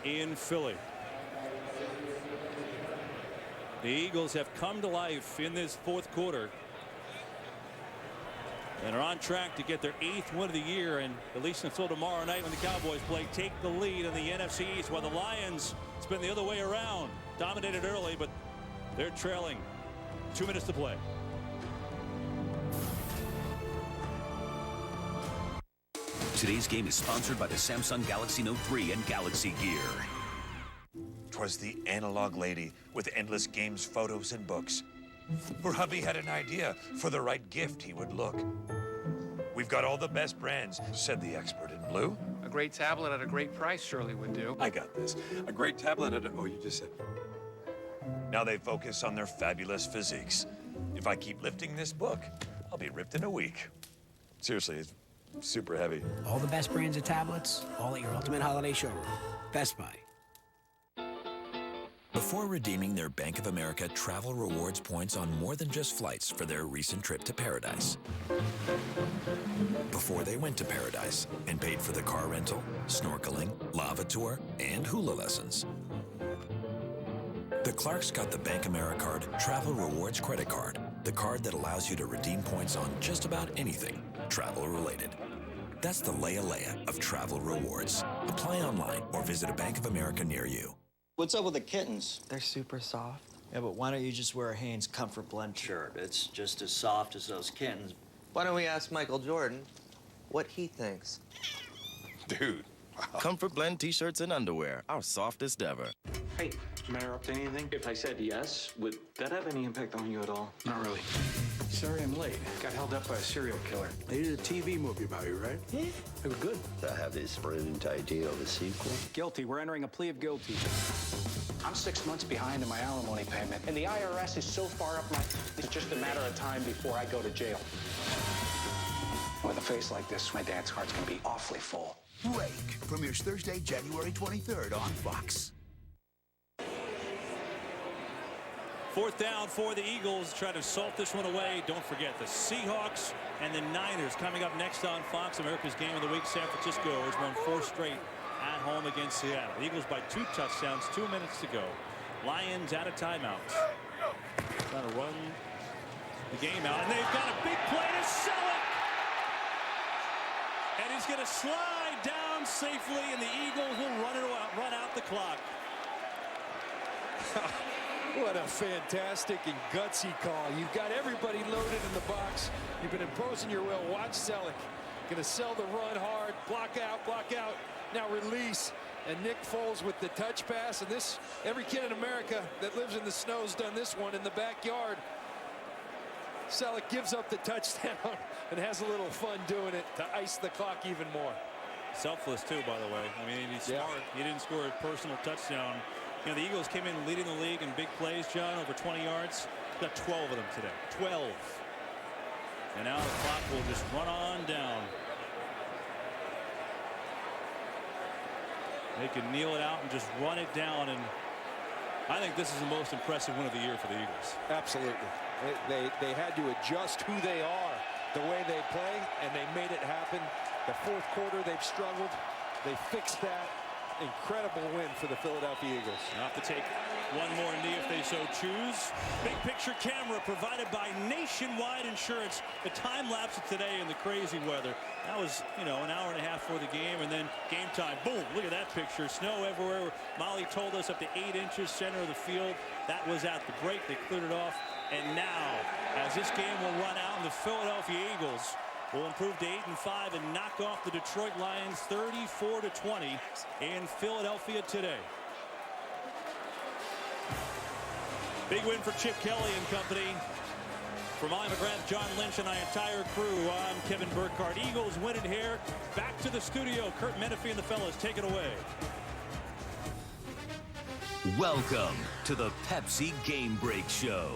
Speaker 5: in Philly. The Eagles have come to life in this 4th quarter and are on track to get their 8th win of the year, and at least until tomorrow night when the Cowboys play, take the lead in the NFC East, while the Lions, it's been the other way around. Dominated early, but they're trailing. 2 minutes to play.
Speaker 11: Today's game is sponsored by the Samsung Galaxy Note 3 and Galaxy Gear.
Speaker 9: 'Twas the analog lady with endless games, photos, and books. Her hubby had an idea for the right gift he would look. We've got all the best brands, said the expert in blue.
Speaker 13: A great tablet at a great price surely would do.
Speaker 9: I got this. A great tablet at a... Oh, you just said... Now they focus on their fabulous physiques. If I keep lifting this book, I'll be ripped in a week. Seriously, it's super heavy.
Speaker 18: All the best brands of tablets, all at your ultimate holiday showroom. Best Buy.
Speaker 22: Before redeeming their Bank of America travel rewards points on more than just flights for their recent trip to paradise. Before they went to paradise and paid for the car rental, snorkeling, lava tour, and hula lessons. The Clarks got the Bank Americard Travel Rewards Credit Card, the card that allows you to redeem points on just about anything travel-related. That's the Leia of travel rewards. Apply online or visit a Bank of America near you.
Speaker 10: What's up with the kittens?
Speaker 12: They're super soft.
Speaker 10: Yeah, but why don't you just wear a Hanes Comfort Blend shirt? It's just as soft as those kittens.
Speaker 12: Why don't we ask Michael Jordan what he thinks?
Speaker 3: Dude. Wow. Comfort Blend t-shirts and underwear, our softest ever.
Speaker 14: Hey, am I interrupting anything? If I said yes, would that have any impact on you at all?
Speaker 15: Not really. Sorry I'm late. Got held up by a serial killer. They did a TV movie about you, right? Yeah. It was good.
Speaker 21: I have this brilliant idea of a sequel.
Speaker 15: Guilty. We're entering a plea of guilty. I'm 6 months behind in my alimony payment, and the IRS is so far up my... It's just a matter of time before I go to jail. With a face like this, my dad's heart's gonna be awfully full.
Speaker 25: Joique premieres Thursday, January 23rd on Fox.
Speaker 5: 4th down for the Eagles. Try to salt this one away. Don't forget the Seahawks and the Niners coming up next on Fox. America's Game of the Week. San Francisco has won 4 straight at home against Seattle. The Eagles by 2 touchdowns, 2 minutes to go. Lions out of timeouts. Trying to run the game out, and they've got a big play to Selleck. And he's going to slide down safely, and the Eagles will run out the clock.
Speaker 6: What a fantastic and gutsy call. You've got everybody loaded in the box. You've been imposing your will. Watch Selleck. Going to sell the run hard. Block out. Now release. And Nick Foles with the touch pass. And this, every kid in America that lives in the snow has done this one in the backyard. Selleck gives up the touchdown and has a little fun doing it to ice the clock even more.
Speaker 5: Selfless, too, by the way. I mean, he's smart. He didn't score a personal touchdown. You know, the Eagles came in leading the league in big plays, John, over 20 yards. Got 12 of them today. 12. And now the clock will just run on down. They can kneel it out and just run it down. And I think this is the most impressive win of the year for the Eagles.
Speaker 6: Absolutely. They had to adjust who they are, the way they play, and they made it happen. The 4th quarter, they've struggled. They fixed that. Incredible win for the Philadelphia Eagles.
Speaker 5: They'll have to take one more knee if they so choose. Big picture camera provided by Nationwide Insurance. The time lapse of today in the crazy weather. That was, you know, an hour and a half for the game, and then game time. Boom, look at that picture. Snow everywhere. Molly told us up to 8 inches center of the field. That was at the break. They cleared it off. And now, as this game will run out, the Philadelphia Eagles will improve to 8-5 and knock off the Detroit Lions 34-20 in Philadelphia today. Big win for Chip Kelly and company. For Molly McGrath, John Lynch, and our entire crew, I'm Kevin Burkhardt. Eagles win it here. Back to the studio. Kurt Menefee and the fellas take it away.
Speaker 11: Welcome to the Pepsi Game Break Show.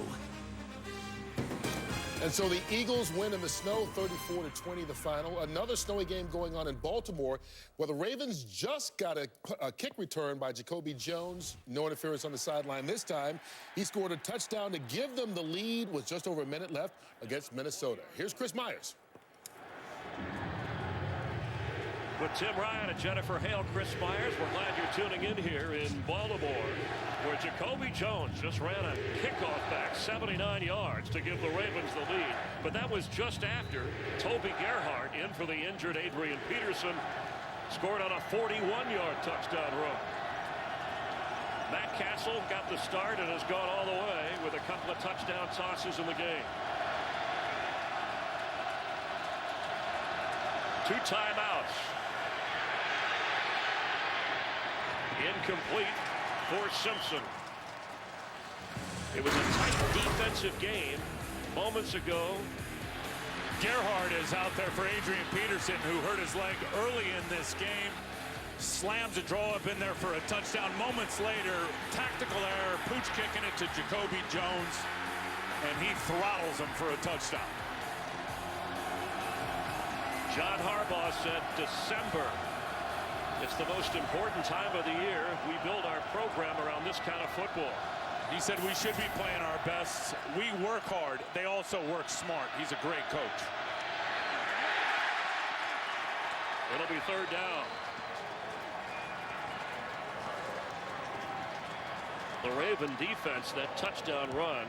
Speaker 27: And so the Eagles win in the snow, 34-20 the final. Another snowy game going on in Baltimore, where the Ravens just got a kick return by Jacoby Jones. No interference on the sideline this time. He scored a touchdown to give them the lead with just over a minute left against Minnesota. Here's Chris Myers.
Speaker 28: With Tim Ryan and Jennifer Hale, Chris Myers, we're glad you're tuning in here in Baltimore, where Jacoby Jones just ran a kickoff back 79 yards to give the Ravens the lead. But that was just after Toby Gerhart, in for the injured Adrian Peterson, scored on a 41-yard touchdown run. Matt Castle got the start and has gone all the way with a couple of touchdown tosses in the game. 2 timeouts. Incomplete for Simpson. It was a tight defensive game moments ago.
Speaker 26: Gerhart is out there for Adrian Peterson, who hurt his leg early in this game. Slams a draw up in there for a touchdown. Moments later, tactical error, pooch kicking it to Jacoby Jones, and he throttles him for a touchdown.
Speaker 28: John Harbaugh said December. It's the most important time of the year. We build our program around this kind of football.
Speaker 26: He said we should be playing our best. We work hard. They also work smart. He's a great coach.
Speaker 28: It'll be 3rd down. The Raven defense, that touchdown run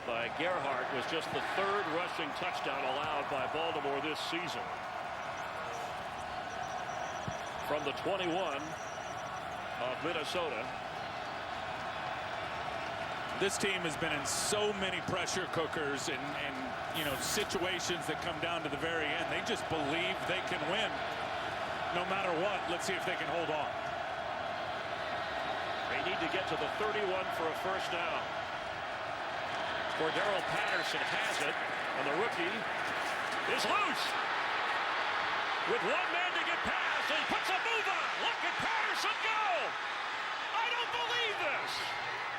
Speaker 28: by Gerhardt was just the 3rd rushing touchdown allowed by Baltimore this season. From the 21 of Minnesota.
Speaker 1: This team has been in so many pressure cookers and you know, situations that come down to the very end. They just believe they can win no matter what. Let's see if they can hold on.
Speaker 28: They need to get to the 31 for a first down. Cordero Patterson has it, and the rookie is loose. With 1 man to get past, he puts a move on. Look at Patterson go! I don't believe this!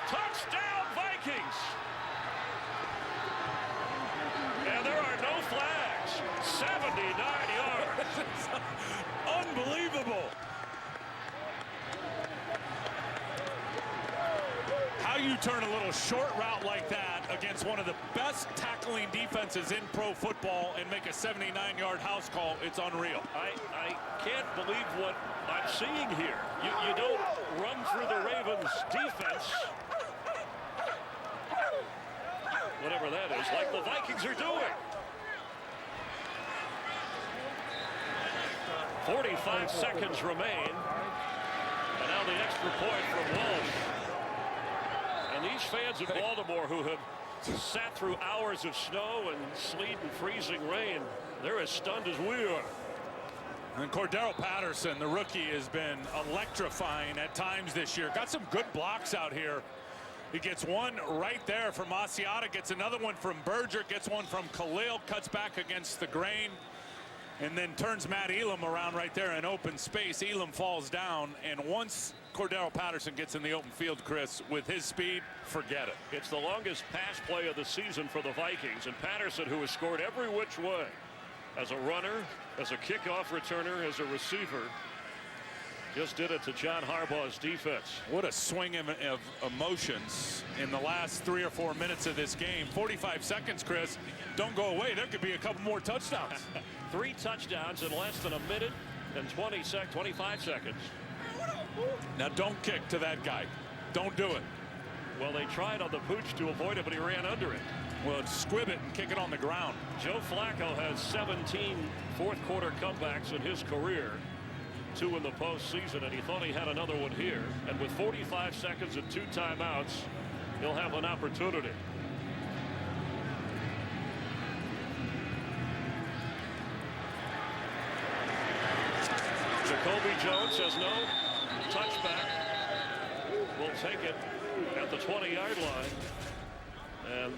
Speaker 28: Touchdown Vikings! And there are no flags. 79 yards.
Speaker 1: Unbelievable. How you turn a little short route like that against one of the best tackling defenses in pro football and make a 79-yard house call, it's unreal.
Speaker 28: I can't believe what I'm seeing here. You don't run through the Ravens defense, whatever that is, like the Vikings are doing. 45 seconds remain, and now the extra point from Walsh. And these fans in Baltimore who have sat through hours of snow and sleet and freezing rain, they're as stunned as we are.
Speaker 1: And Cordero Patterson, the rookie, has been electrifying at times this year. Got some good blocks out here. He gets one right there from Asiata, gets another one from Berger, gets one from Khalil, cuts back against the grain, and then turns Matt Elam around right there in open space. Elam falls down, and once Cordero Patterson gets in the open field, Chris, with his speed, forget it.
Speaker 28: It's the longest pass play of the season for the Vikings, and Patterson, who has scored every which way, as a runner, as a kickoff returner, as a receiver, just did it to John Harbaugh's defense.
Speaker 1: What a swing of emotions in the last 3 or 4 minutes of this game. 45 seconds, Chris. Don't go away. There could be a couple more touchdowns.
Speaker 28: 3 touchdowns in less than a minute and 25 seconds.
Speaker 1: Now don't kick to that guy. Don't do it.
Speaker 28: Well, they tried on the pooch to avoid it, but he ran under it.
Speaker 1: Well, squib it and kick it on the ground.
Speaker 28: Joe Flacco has 17 fourth-quarter comebacks in his career, 2 in the postseason, and he thought he had another one here. And with 45 seconds and 2 timeouts, he'll have an opportunity. Jacoby Jones says no. Touchback. We'll take it at the 20-yard line. And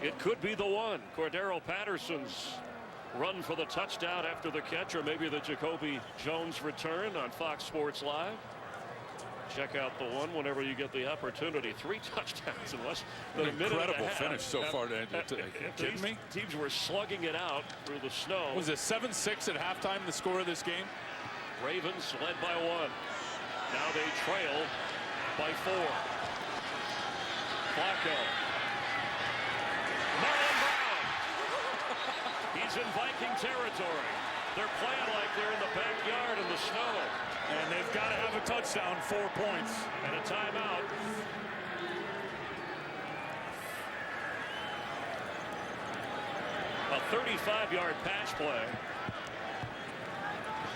Speaker 28: it could be the one. Cordero Patterson's run for the touchdown after the catch, or maybe the Jacoby Jones return on Fox Sports Live. Check out the one whenever you get the opportunity. 3 touchdowns in less than a minute and a half.
Speaker 1: Incredible finish so far. Are you kidding me?
Speaker 28: Teams were slugging it out through the snow.
Speaker 1: Was it 7-6 at halftime, the score of this game?
Speaker 28: Ravens led by 1. Now they trail by 4. Flacco. Marlon Brown. He's in Viking territory. They're playing like they're in the backyard in the snow.
Speaker 1: And they've got to have a touchdown, 4 points.
Speaker 28: And a timeout. A 35-yard pass play.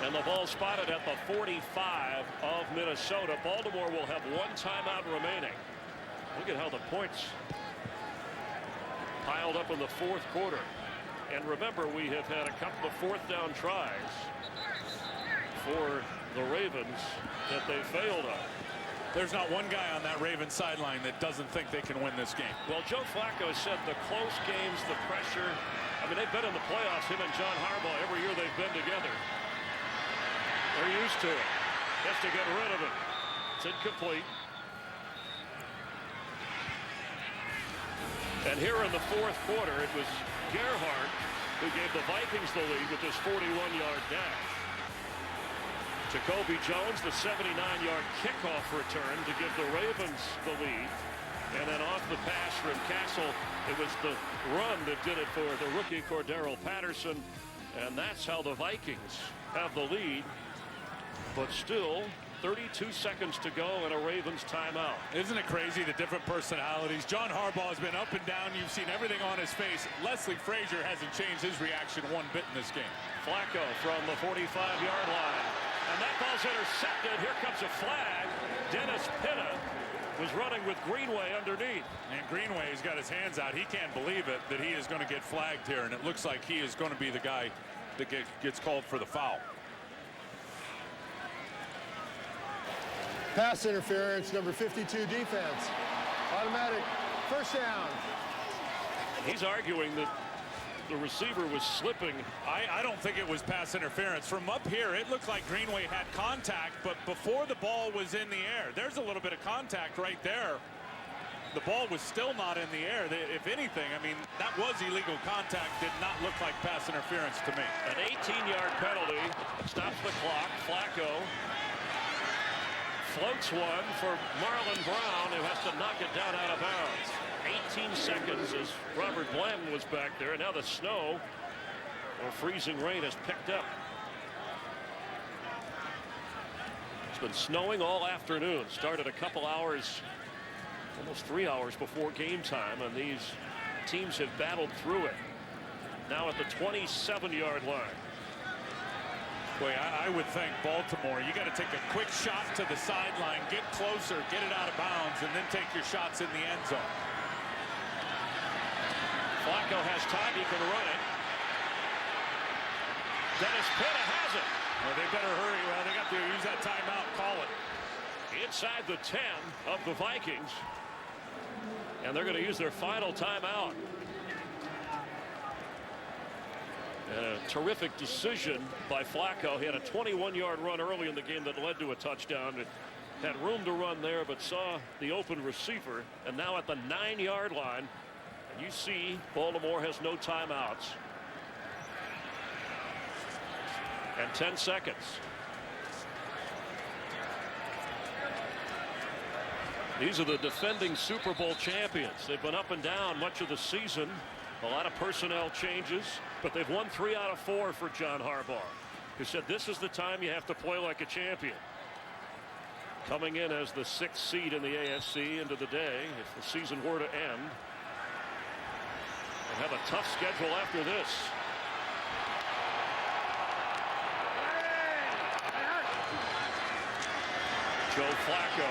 Speaker 28: And the ball spotted at the 45 of Minnesota. Baltimore will have 1 timeout remaining. Look at how the points piled up in the 4th quarter. And remember, we have had a couple of 4th down tries for the Ravens that they failed on.
Speaker 1: There's not one guy on that Ravens sideline that doesn't think they can win this game.
Speaker 28: Well, Joe Flacco said the close games, the pressure. I mean, they've been in the playoffs, him and John Harbaugh, every year they've been together. They're used to it. Just to get rid of it. It's incomplete. And here in the 4th quarter, it was Gerhardt who gave the Vikings the lead with this 41-yard dash. Jacoby Jones, the 79-yard kickoff return to give the Ravens the lead. And then off the pass from Castle, it was the run that did it for the rookie Cordero Patterson. And that's how the Vikings have the lead. But still, 32 seconds to go and a Ravens timeout.
Speaker 1: Isn't it crazy, the different personalities? John Harbaugh has been up and down. You've seen everything on his face. Leslie Frazier hasn't changed his reaction one bit in this game.
Speaker 28: Flacco from the 45-yard line. And that ball's intercepted. Here comes a flag. Dennis Pitta was running with Greenway underneath.
Speaker 1: And Greenway's got his hands out. He can't believe it that he is going to get flagged here. And it looks like he is going to be the guy that gets called for the foul.
Speaker 2: Pass interference, number 52 defense. Automatic first down.
Speaker 28: He's arguing that the receiver was slipping.
Speaker 1: I don't think it was pass interference. From up here, it looked like Greenway had contact, but before the ball was in the air, there's a little bit of contact right there. The ball was still not in the air. If anything, I mean, that was illegal contact. Did not look like pass interference to me.
Speaker 28: An 18-yard penalty stops the clock. Flacco floats one for Marlon Brown, who has to knock it down out of bounds. 18 seconds as Robert Blanton was back there. And now the snow or freezing rain has picked up. It's been snowing all afternoon. Started a couple hours, almost 3 hours before game time, and these teams have battled through it. Now at the 27-yard line.
Speaker 1: Boy, I would think Baltimore, you got to take a quick shot to the sideline, get closer, get it out of bounds, and then take your shots in the end zone.
Speaker 28: Flacco has time, he can run it. Dennis Pitta has it.
Speaker 1: Well, they better hurry. Well, they got to use that timeout, call it.
Speaker 28: Inside the 10 of the Vikings. And they're going to use their final timeout. And a terrific decision by Flacco. He had a 21-yard run early in the game that led to a touchdown. It had room to run there, but saw the open receiver. And now at the 9-yard line, you see Baltimore has no timeouts. And 10 seconds. These are the defending Super Bowl champions. They've been up and down much of the season. A lot of personnel changes, but they've won 3 out of 4 for John Harbaugh, who said this is the time you have to play like a champion. Coming in as the 6th seed in the AFC into the day, if the season were to end. They have a tough schedule after this. Joe Flacco.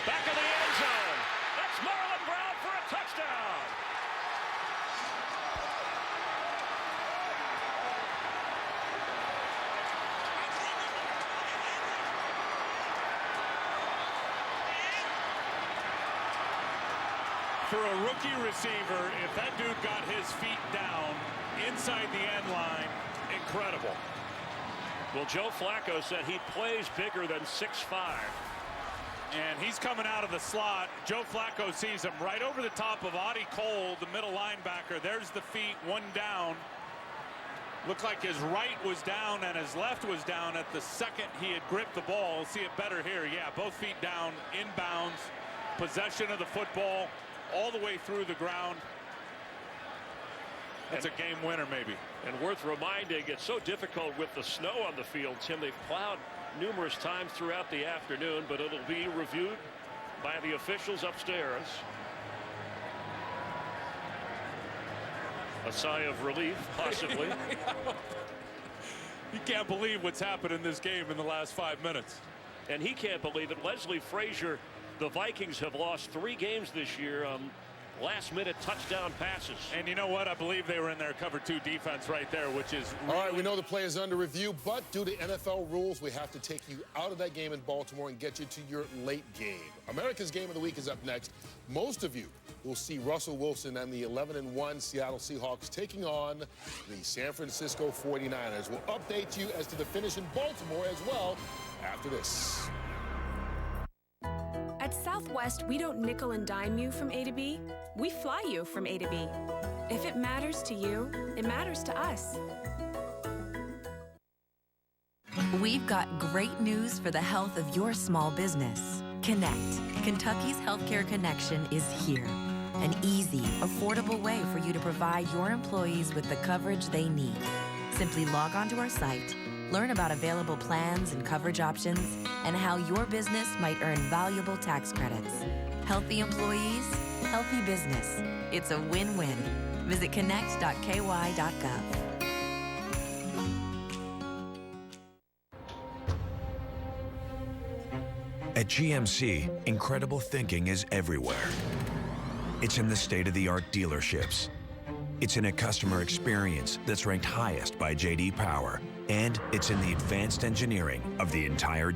Speaker 28: Back of the end zone. That's Marlon Brown for a touchdown.
Speaker 1: For a rookie receiver, if that dude got his feet down inside the end line, incredible.
Speaker 28: Well, Joe Flacco said he plays bigger than 6'5".
Speaker 1: And he's coming out of the slot. Joe Flacco sees him right over the top of Audie Cole, the middle linebacker. There's the feet, one down. Looked like his right was down and his left was down at the second he had gripped the ball. See it better here. Yeah, both feet down, inbounds, possession of the football all the way through the ground. That's a game winner, maybe.
Speaker 28: And worth reminding, it's so difficult with the snow on the field, Tim. They've plowed numerous times throughout the afternoon, but it'll be reviewed by the officials upstairs. A sigh of relief, possibly.
Speaker 1: You can't believe what's happened in this game in the last 5 minutes.
Speaker 28: And he can't believe it. Leslie Frazier, the Vikings have lost 3 games this year on last-minute touchdown passes.
Speaker 1: And you know what? I believe they were in their cover 2 defense right there, which is
Speaker 27: all right. We know the play is under review, but due to NFL rules, we have to take you out of that game in Baltimore and get you to your late game. America's Game of the Week is up next. Most of you will see Russell Wilson and the 11-1 Seattle Seahawks taking on the San Francisco 49ers. We'll update you as to the finish in Baltimore as well after this.
Speaker 4: At Southwest, we don't nickel and dime you from A to B. We fly you from A to B. If it matters to you, it matters to us.
Speaker 16: We've got great news for the health of your small business. Connect. Kentucky's Healthcare Connection is here. An easy, affordable way for you to provide your employees with the coverage they need. Simply log onto our site, Learn about available plans and coverage options and how your business might earn valuable tax credits. Healthy employees, healthy business. It's a win-win. Visit connect.ky.gov.
Speaker 7: At GMC, incredible thinking is everywhere. It's in the state-of-the-art dealerships. It's in a customer experience that's ranked highest by J.D. Power. And it's in the advanced engineering of the entire